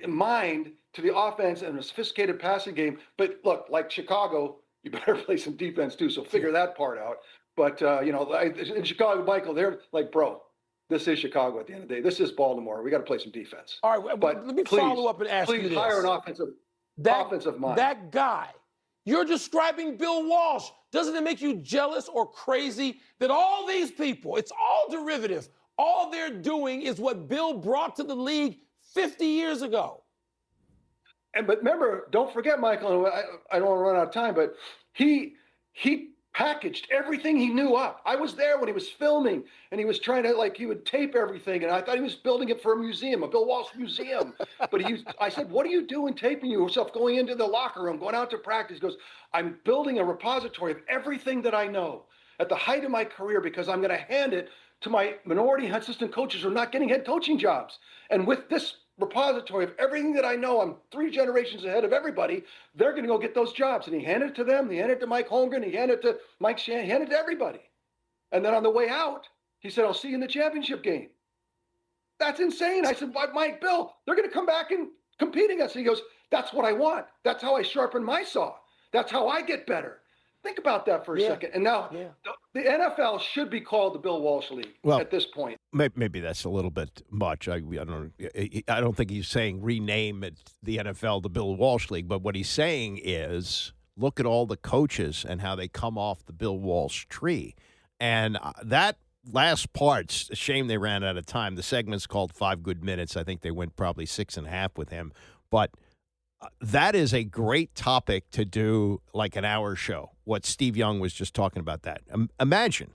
mind to the offense and a sophisticated passing game. But look, like Chicago, you better play some defense too. So figure that part out. But, in Chicago, Michael, they're like, bro, this is Chicago at the end of the day. This is Baltimore. We got to play some defense. All right, but let me follow up and ask you this. Please hire an offensive mind. That guy, you're describing Bill Walsh. Doesn't it make you jealous or crazy that all these people, it's all derivative, all they're doing is what Bill brought to the league 50 years ago? But remember, don't forget, Michael, I don't want to run out of time, but he packaged everything he knew up. I was there when he was filming, and he was trying to, he would tape everything, and I thought he was building it for a museum, a Bill Walsh museum. But I said, what are you doing taping yourself, going into the locker room, going out to practice? He goes, I'm building a repository of everything that I know at the height of my career because I'm going to hand it to my minority assistant coaches who are not getting head coaching jobs. And with this repository of everything that I know, I'm 3 generations ahead of everybody, they're going to go get those jobs. And he handed it to them. He handed it to Mike Holmgren. He handed it to Mike Shanahan. He handed it to everybody. And then on the way out, he said, I'll see you in the championship game. That's insane. I said, Mike, Bill, they're going to come back and compete against us. He goes, that's what I want. That's how I sharpen my saw. That's how I get better. Think about that for a second. And now the NFL should be called the Bill Walsh League at this point. Maybe that's a little bit much. I don't think he's saying rename it the NFL the Bill Walsh League, but what he's saying is look at all the coaches and how they come off the Bill Walsh tree. And that last part's a shame they ran out of time. The segment's called 5 Good Minutes. I think they went probably 6.5 with him. But that is a great topic to do like an hour show, what Steve Young was just talking about that. Imagine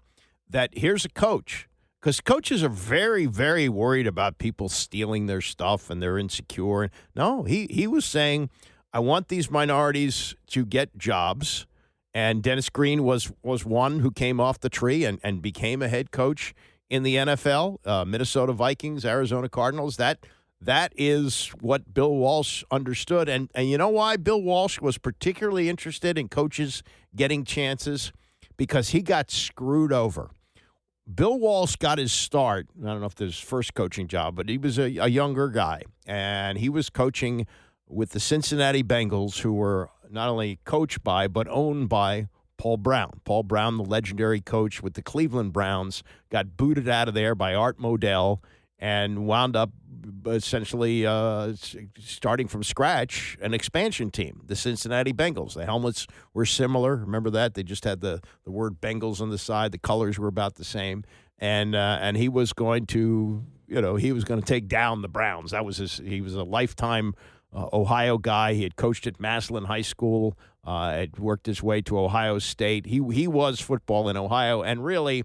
that here's a coach, because coaches are very, very worried about people stealing their stuff and they're insecure. No, he was saying, I want these minorities to get jobs. And Dennis Green was one who came off the tree and became a head coach in the NFL, Minnesota Vikings, Arizona Cardinals. That is what Bill Walsh understood. And you know why Bill Walsh was particularly interested in coaches getting chances? Because he got screwed over. Bill Walsh got his start, I don't know if this his first coaching job, but he was a younger guy. And he was coaching with the Cincinnati Bengals, who were not only coached by but owned by Paul Brown. Paul Brown, the legendary coach with the Cleveland Browns, got booted out of there by Art Modell and wound up essentially starting from scratch an expansion team, the Cincinnati Bengals. The helmets were similar. Remember that? They just had the word Bengals on the side. The colors were about the same. And he was going to, he was going to take down the Browns. That was he was a lifetime Ohio guy. He had coached at Massillon High School, had worked his way to Ohio State. He was football in Ohio and really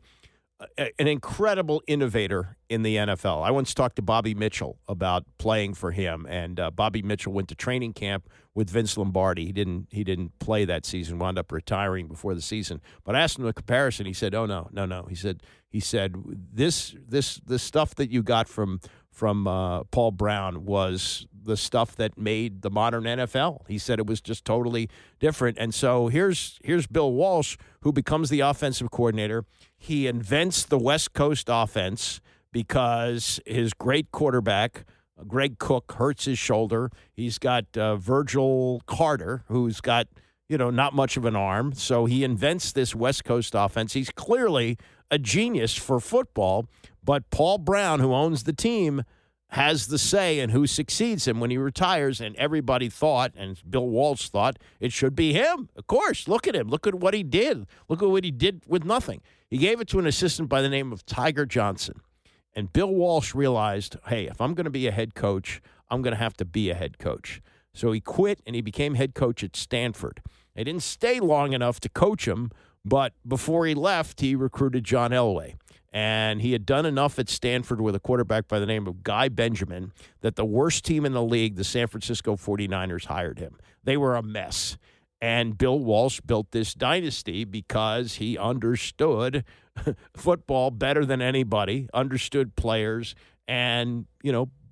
an incredible innovator in the NFL. I once talked to Bobby Mitchell about playing for him, and Bobby Mitchell went to training camp with Vince Lombardi. He didn't play that season, wound up retiring before the season. But I asked him a comparison. He said, "Oh no." He said this stuff that you got from Paul Brown was the stuff that made the modern NFL. He said it was just totally different. And so here's Bill Walsh, who becomes the offensive coordinator. He invents the West Coast offense because his great quarterback, Greg Cook, hurts his shoulder. He's got Virgil Carter, who's got, not much of an arm. So he invents this West Coast offense. He's clearly a genius for football, but Paul Brown, who owns the team, has the say in who succeeds him when he retires, and everybody thought, and Bill Walsh thought, it should be him. Of course, look at him. Look at what he did. Look at what he did with nothing. He gave it to an assistant by the name of Tiger Johnson, and Bill Walsh realized, hey, if I'm going to be a head coach, I'm going to have to be a head coach. So he quit, and he became head coach at Stanford. He didn't stay long enough to coach him, but before he left, he recruited John Elway. And he had done enough at Stanford with a quarterback by the name of Guy Benjamin that the worst team in the league, the San Francisco 49ers, hired him. They were a mess. And Bill Walsh built this dynasty because he understood football better than anybody, understood players, and,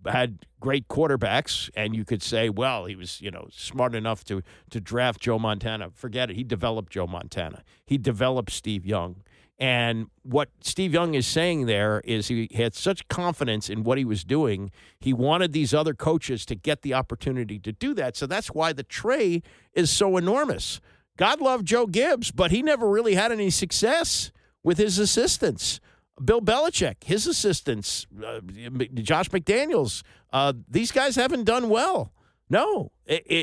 had great quarterbacks. And you could say, well, he was, smart enough to draft Joe Montana. Forget it. He developed Joe Montana. He developed Steve Young. And what Steve Young is saying there is he had such confidence in what he was doing, he wanted these other coaches to get the opportunity to do that. So that's why the tray is so enormous. God love Joe Gibbs, but he never really had any success with his assistants. Bill Belichick, his assistants, Josh McDaniels, these guys haven't done well. No,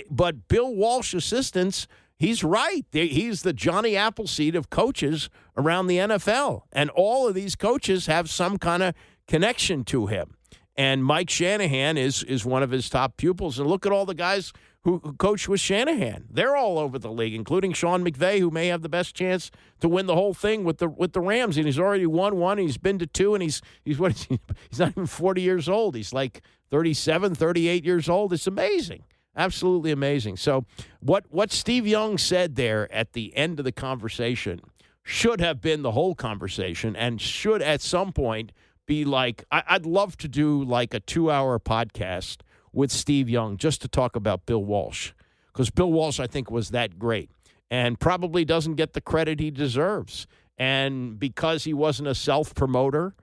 but Bill Walsh assistants, he's right. He's the Johnny Appleseed of coaches around the NFL. And all of these coaches have some kind of connection to him. And Mike Shanahan is one of his top pupils. And look at all the guys who coach with Shanahan. They're all over the league, including Sean McVay, who may have the best chance to win the whole thing with the Rams. And he's already won one. He's been to two, and he's not even 40 years old. He's like 37, 38 years old. It's amazing. Absolutely amazing. So what Steve Young said there at the end of the conversation should have been the whole conversation and should at some point be like, I'd love to do like a 2-hour podcast with Steve Young just to talk about Bill Walsh, because Bill Walsh, I think, was that great and probably doesn't get the credit he deserves. And because he wasn't a self-promoter,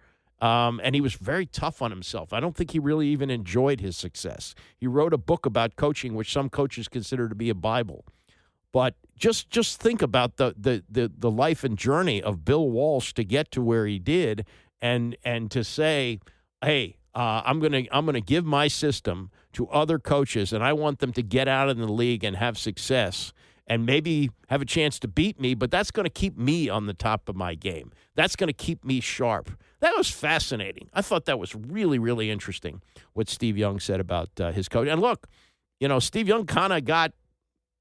and he was very tough on himself. I don't think he really even enjoyed his success. He wrote a book about coaching, which some coaches consider to be a Bible. But just think about the life and journey of Bill Walsh to get to where he did, and to say, hey, I'm gonna give my system to other coaches, and I want them to get out in the league and have success. and maybe have a chance to beat me, but that's going to keep me on the top of my game. That's going to keep me sharp. That was fascinating. I thought that was really, really interesting what Steve Young said about his coach. And look, Steve Young kind of got,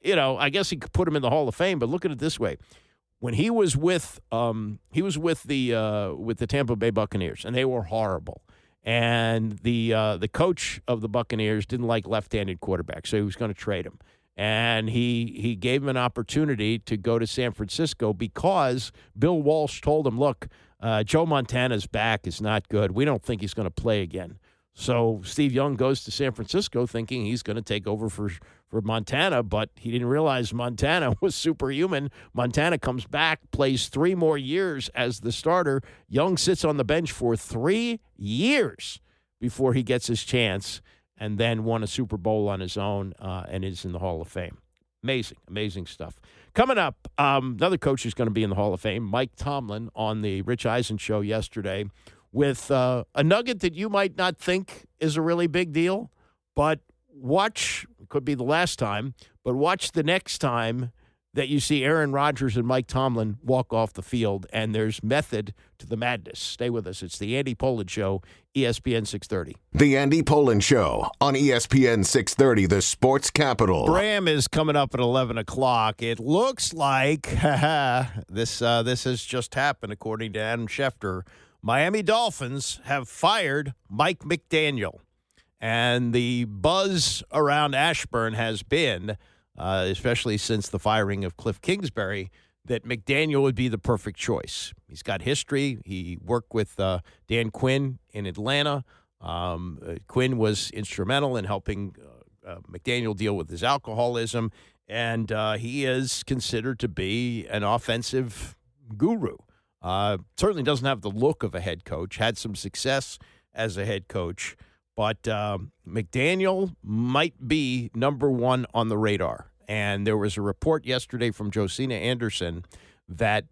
I guess he could put him in the Hall of Fame, but look at it this way. When he was with the Tampa Bay Buccaneers, and they were horrible. And the coach of the Buccaneers didn't like left-handed quarterbacks, so he was going to trade him. And he gave him an opportunity to go to San Francisco because Bill Walsh told him, look, Joe Montana's back is not good. We don't think he's going to play again. So Steve Young goes to San Francisco thinking he's going to take over for Montana, but he didn't realize Montana was superhuman. Montana comes back, plays 3 more years as the starter. Young sits on the bench for 3 years before he gets his chance, and then won a Super Bowl on his own and is in the Hall of Fame. Amazing, amazing stuff. Coming up, another coach who's going to be in the Hall of Fame, Mike Tomlin, on the Rich Eisen show yesterday, with a nugget that you might not think is a really big deal, but watch, could be the last time, but watch the next time that you see Aaron Rodgers and Mike Tomlin walk off the field, and there's method to the madness. Stay with us. It's the Andy Pollin Show, ESPN 630. The Andy Pollin Show on ESPN 630, the sports capital. Graham is coming up at 11 o'clock. It looks like this has just happened, according to Adam Schefter. Miami Dolphins have fired Mike McDaniel. And the buzz around Ashburn has been, especially since the firing of Cliff Kingsbury, that McDaniel would be the perfect choice. He's got history. He worked with Dan Quinn in Atlanta. Quinn was instrumental in helping McDaniel deal with his alcoholism, and he is considered to be an offensive guru. Certainly doesn't have the look of a head coach, had some success as a head coach, but McDaniel might be number one on the radar. And there was a report yesterday from Josina Anderson that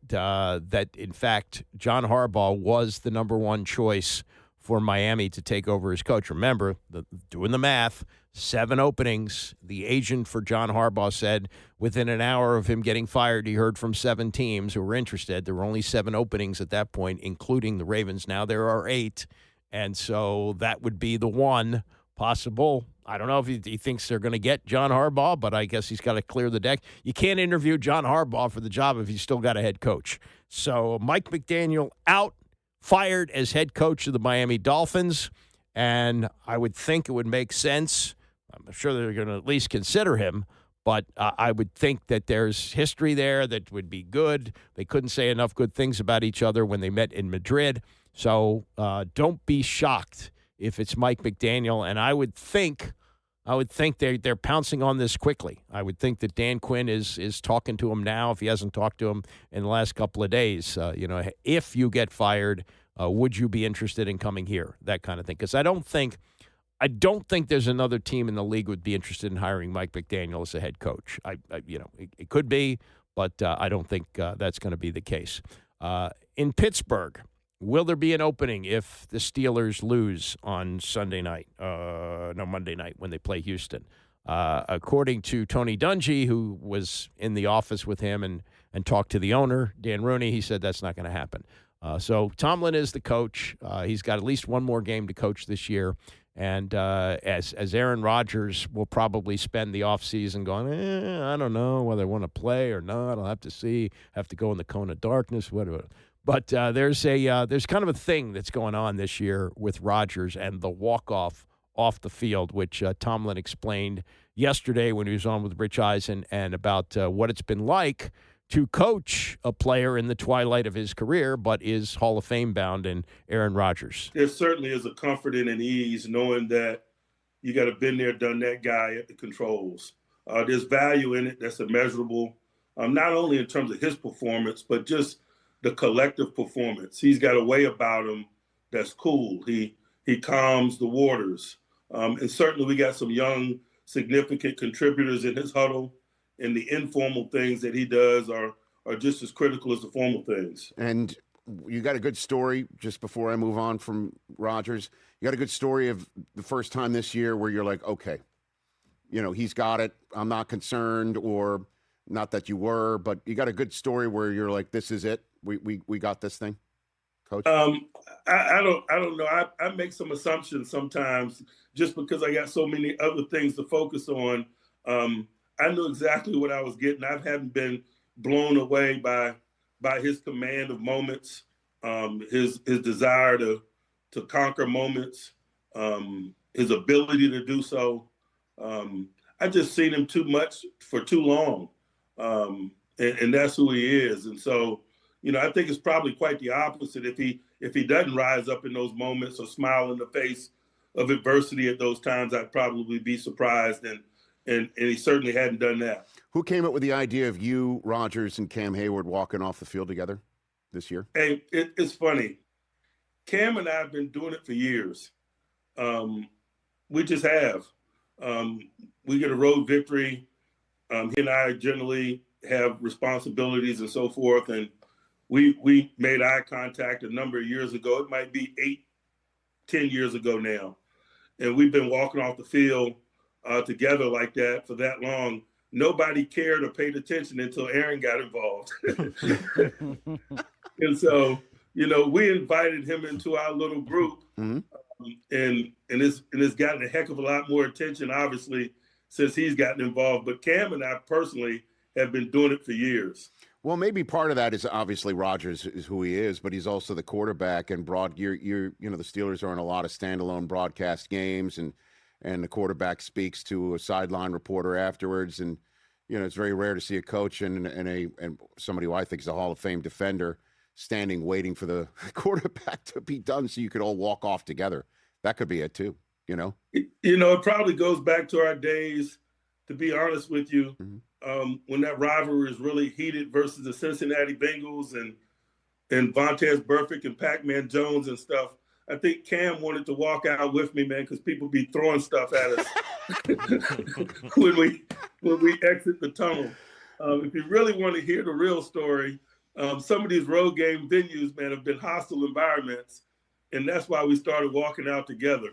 in fact, John Harbaugh was the number one choice for Miami to take over as coach. Remember, doing the math, 7 openings. The agent for John Harbaugh said within an hour of him getting fired, he heard from 7 teams who were interested. There were only 7 openings at that point, including the Ravens. Now there are 8. And so that would be the one possible. I don't know if he thinks they're going to get John Harbaugh, but I guess he's got to clear the deck. You can't interview John Harbaugh for the job if he's still got a head coach. So Mike McDaniel out, fired as head coach of the Miami Dolphins, and I would think it would make sense. I'm sure they're going to at least consider him, but I would think that there's history there that would be good. They couldn't say enough good things about each other when they met in Madrid. So don't be shocked if it's Mike McDaniel, and I would think they're pouncing on this quickly. I would think that Dan Quinn is talking to him now, if he hasn't talked to him in the last couple of days. If you get fired, would you be interested in coming here? That kind of thing. Because I don't think there's another team in the league would be interested in hiring Mike McDaniel as a head coach. It could be, but I don't think that's going to be the case. In Pittsburgh, will there be an opening if the Steelers lose on Monday night when they play Houston? According to Tony Dungy, who was in the office with him and talked to the owner, Dan Rooney, he said that's not going to happen. So Tomlin is the coach. He's got at least one more game to coach this year. And as Aaron Rodgers will probably spend the offseason going, I don't know whether I want to play or not. I'll have to see. Have to go in the cone of darkness, whatever. But there's kind of a thing that's going on this year with Rodgers and the walk-off off the field, which Tomlin explained yesterday when he was on with Rich Eisen, and about what it's been like to coach a player in the twilight of his career, but is Hall of Fame bound in Aaron Rodgers. There certainly is a comfort and an ease knowing that you got a been there, done that guy at the controls. There's value in it that's immeasurable, not only in terms of his performance, but just the collective performance. He's got a way about him that's cool. He calms the waters. And certainly we got some young, significant contributors in his huddle, and the informal things that he does are just as critical as the formal things. And you got a good story, just before I move on from Rodgers, you got a good story of the first time this year where you're like, okay, he's got it. I'm not concerned, or Not that you were, but you got a good story where you're like, this is it. We got this thing, Coach? I don't know. I make some assumptions sometimes just because I got so many other things to focus on. I knew exactly what I was getting. I haven't been blown away by his command of moments, his desire to conquer moments, his ability to do so. I just seen him too much for too long, and that's who he is. And so, I think it's probably quite the opposite. If he doesn't rise up in those moments or smile in the face of adversity at those times, I'd probably be surprised. And he certainly hadn't done that. Who came up with the idea of you, Rodgers, and Cam Hayward walking off the field together this year? Hey, it's funny. Cam and I have been doing it for years. We just have. We get a road victory. He and I generally have responsibilities and so forth. And we made eye contact a number of years ago. It might be 8-10 years ago now. And we've been walking off the field together like that for that long. Nobody cared or paid attention until Aaron got involved. And so, we invited him into our little group, and it's gotten a heck of a lot more attention, obviously, since he's gotten involved. But Cam and I personally have been doing it for years. Well, maybe part of that is obviously Rodgers is who he is, but he's also the quarterback. And the Steelers are in a lot of standalone broadcast games, and the quarterback speaks to a sideline reporter afterwards. And it's very rare to see a coach and somebody who I think is a Hall of Fame defender standing waiting for the quarterback to be done so you could all walk off together. That could be it too. It probably goes back to our days, to be honest with you, when that rivalry was really heated versus the Cincinnati Bengals and Vontaze Burfict and Pac-Man Jones and stuff. I think Cam wanted to walk out with me, man, because people be throwing stuff at us when we exit the tunnel. If you really want to hear the real story, some of these road game venues, man, have been hostile environments, and that's why we started walking out together.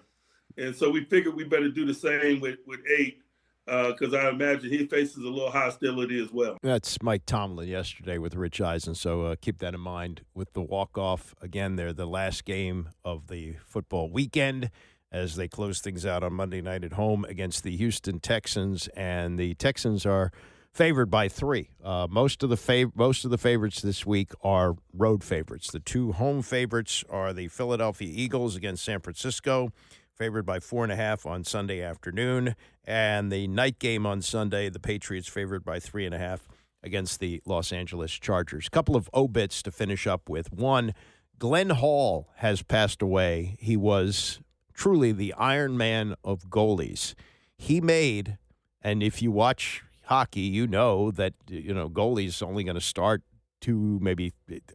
And so we figured we better do the same with 8, because I imagine he faces a little hostility as well. That's Mike Tomlin yesterday with Rich Eisen, so keep that in mind with the walk-off. Again, they're the last game of the football weekend as they close things out on Monday night at home against the Houston Texans, and the Texans are favored by 3. Most of the favorites this week are road favorites. The 2 home favorites are the Philadelphia Eagles against San Francisco, favored by 4.5 on Sunday afternoon. And the night game on Sunday, the Patriots favored by 3.5 against the Los Angeles Chargers. A couple of obits to finish up with. One, Glenn Hall has passed away. He was truly the Iron Man of goalies. He made, and if you watch hockey, you know that goalies only going to start 2, maybe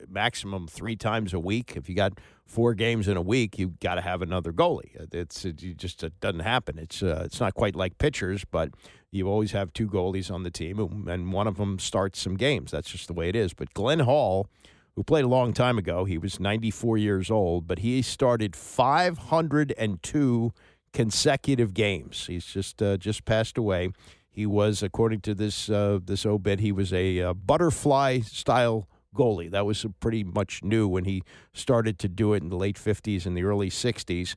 maximum 3 times a week. If you got 4 games in a week, you got to have another goalie. It doesn't happen. It's not quite like pitchers, but you always have 2 goalies on the team, and one of them starts some games. That's just the way it is. But Glenn Hall, who played a long time ago, he was 94 years old, but he started 502 consecutive games. He's just passed away. He was, according to this obit, he was a butterfly-style goalie. That was pretty much new when he started to do it in the late 50s and the early 60s.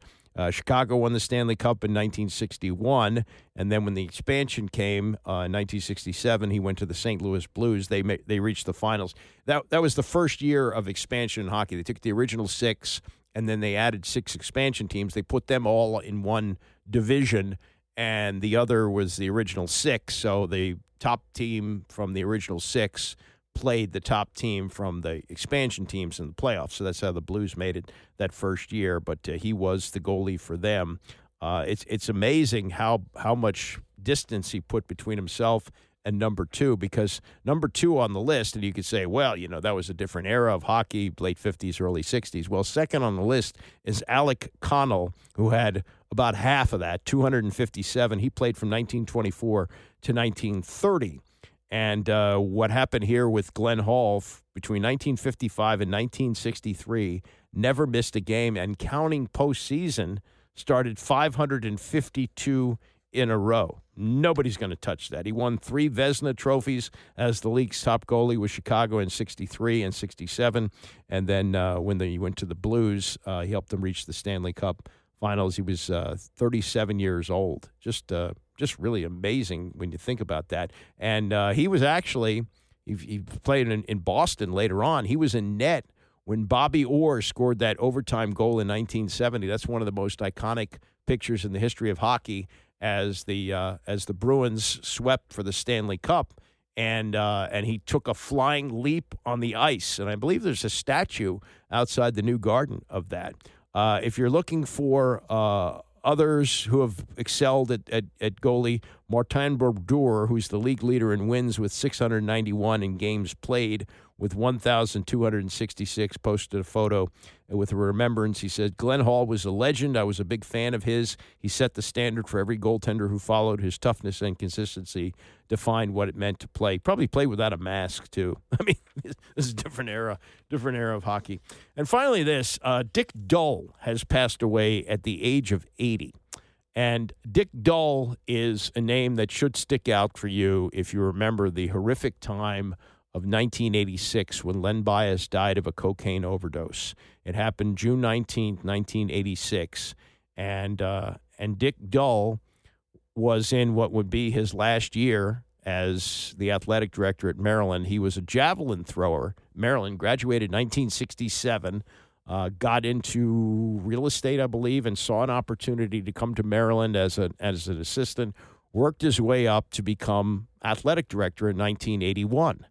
Chicago won the Stanley Cup in 1961, and then when the expansion came in 1967, he went to the St. Louis Blues. They reached the finals. That was the first year of expansion in hockey. They took the original 6, and then they added 6 expansion teams. They put them all in one division, and the other was the original 6. So the top team from the original 6 played the top team from the expansion teams in the playoffs. So that's how the Blues made it that first year. But he was the goalie for them. It's amazing how much distance he put between himself and number 2, because number 2 on the list, and you could say, well, that was a different era of hockey, late 50s, early 60s. Well, second on the list is Alec Connell, who had about half of that, 257. He played from 1924 to 1930. And what happened here with Glenn Hall between 1955 and 1963, never missed a game, and counting postseason, started 552 in a row. Nobody's going to touch that. He won 3 Vezina trophies as the league's top goalie with Chicago in 63 and 67. And then when he went to the Blues, he helped them reach the Stanley Cup Finals. He was 37 years old. Just really amazing when you think about that. And he was actually, he played in Boston later on. He was in net when Bobby Orr scored that overtime goal in 1970. That's one of the most iconic pictures in the history of hockey as the Bruins swept for the Stanley Cup. And he took a flying leap on the ice. And I believe there's a statue outside the new garden of that. If you're looking for others who have excelled at goalie, Martin Brodeur, who's the league leader in wins with 691 in games played with 1,266, posted a photo with a remembrance. He said, Glenn Hall was a legend. I was a big fan of his. He set the standard for every goaltender who followed. His toughness and consistency defined what it meant to play. Probably played without a mask, too. I mean, this is a different era of hockey. And finally this, Dick Dull has passed away at the age of 80. And Dick Dull is a name that should stick out for you if you remember the horrific time of 1986 when Len Bias died of a cocaine overdose. It happened June 19th, 1986. And Dick Dull was in what would be his last year as the athletic director at Maryland. He was a javelin thrower. Maryland graduated 1967, got into real estate, I believe, and saw an opportunity to come to Maryland as an assistant, worked his way up to become athletic director in 1981.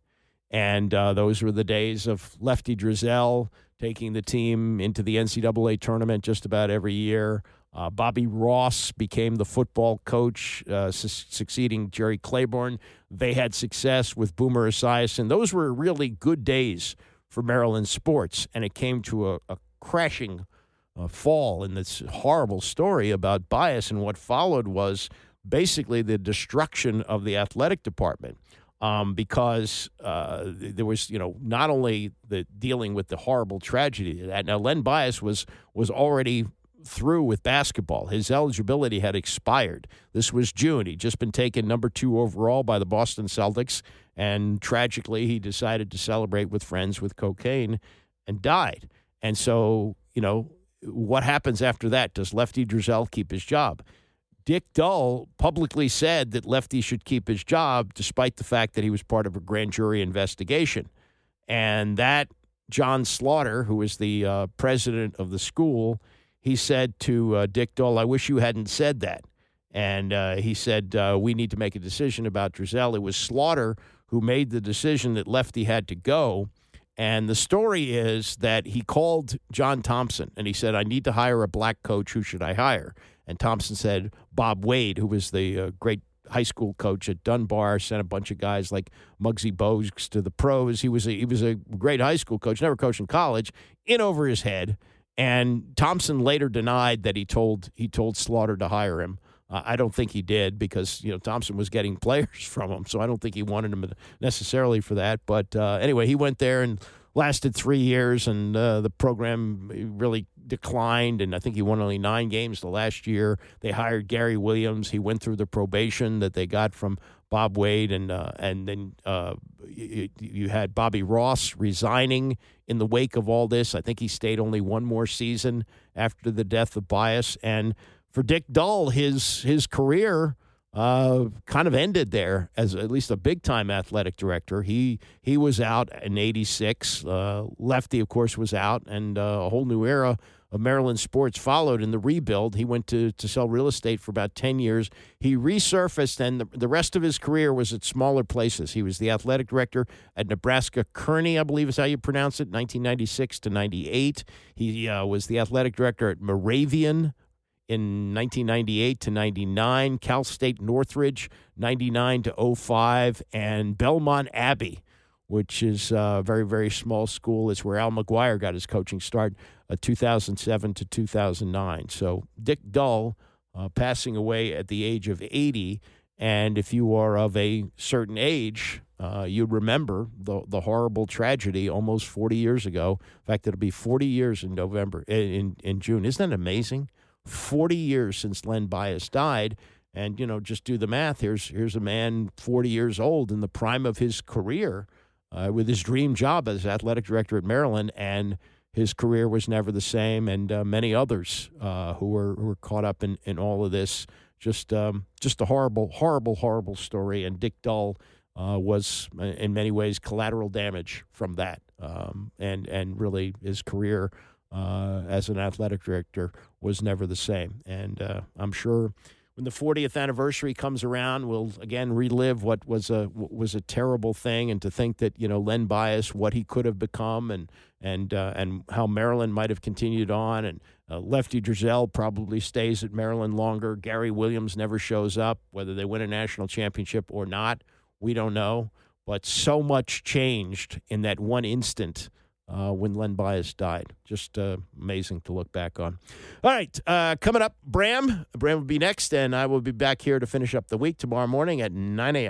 And those were the days of Lefty Driesell taking the team into the NCAA tournament just about every year. Bobby Ross became the football coach, succeeding Jerry Claiborne. They had success with Boomer Esiason. Those were really good days for Maryland sports, and it came to a crashing fall in this horrible story about Bias, and what followed was basically the destruction of the athletic department. Because there was, not only the dealing with the horrible tragedy of that. Now, Len Bias was already through with basketball. His eligibility had expired. This was June. He'd just been taken number 2 overall by the Boston Celtics, and tragically, he decided to celebrate with friends with cocaine and died. And so, what happens after that? Does Lefty Driesell keep his job? Dick Dull publicly said that Lefty should keep his job despite the fact that he was part of a grand jury investigation. And that John Slaughter, who was the president of the school, he said to Dick Dull, I wish you hadn't said that. And he said, we need to make a decision about Driesell. It was Slaughter who made the decision that Lefty had to go. And the story is that he called John Thompson, and he said, I need to hire a black coach. Who should I hire? And Thompson said Bob Wade, who was the great high school coach at Dunbar, sent a bunch of guys like Muggsy Bogues to the pros. He was a great high school coach, never coached in college, in over his head. And Thompson later denied that he told Slaughter to hire him. I don't think he did because, Thompson was getting players from him, so I don't think he wanted him necessarily for that. But anyway, he went there and lasted 3 years, and the program really declined, and I think he won only 9 games the last year. They hired Gary Williams. He went through the probation that they got from Bob Wade, and then you had Bobby Ross resigning in the wake of all this. I think he stayed only 1 more season after the death of Bias. And for Dick Dull, his career kind of ended there as at least a big-time athletic director. He was out in 86. Lefty, of course, was out, and a whole new era of Maryland sports followed in the rebuild. He went to sell real estate for about 10 years. He resurfaced, and the rest of his career was at smaller places. He was the athletic director at Nebraska Kearney, I believe is how you pronounce it, 1996 to 98. He was the athletic director at Moravian in 1998 to 99, Cal State Northridge, 99 to 05, and Belmont Abbey, which is a very, very small school. It's where Al McGuire got his coaching start, 2007 to 2009. So Dick Dull passing away at the age of 80, and if you are of a certain age, you remember the horrible tragedy almost 40 years ago. In fact, it'll be 40 years in November, in June. Isn't that amazing? 40 years since Len Bias died, And, just do the math. Here's a man 40 years old in the prime of his career with his dream job as athletic director at Maryland, and his career was never the same. And many others who were caught up in all of this. Just a horrible, horrible, horrible story. And Dick Dull was, in many ways, collateral damage from that. And really, his career as an athletic director was never the same. And I'm sure when the 40th anniversary comes around, we'll again relive what was a terrible thing, and to think that Len Bias, what he could have become, and how Maryland might have continued on, and Lefty Driesell probably stays at Maryland longer. Gary Williams never shows up, whether they win a national championship or not, we don't know. But so much changed in that one instant when Len Bias died. Just amazing to look back on. All right, coming up, Bram. Bram will be next, and I will be back here to finish up the week tomorrow morning at 9 a.m.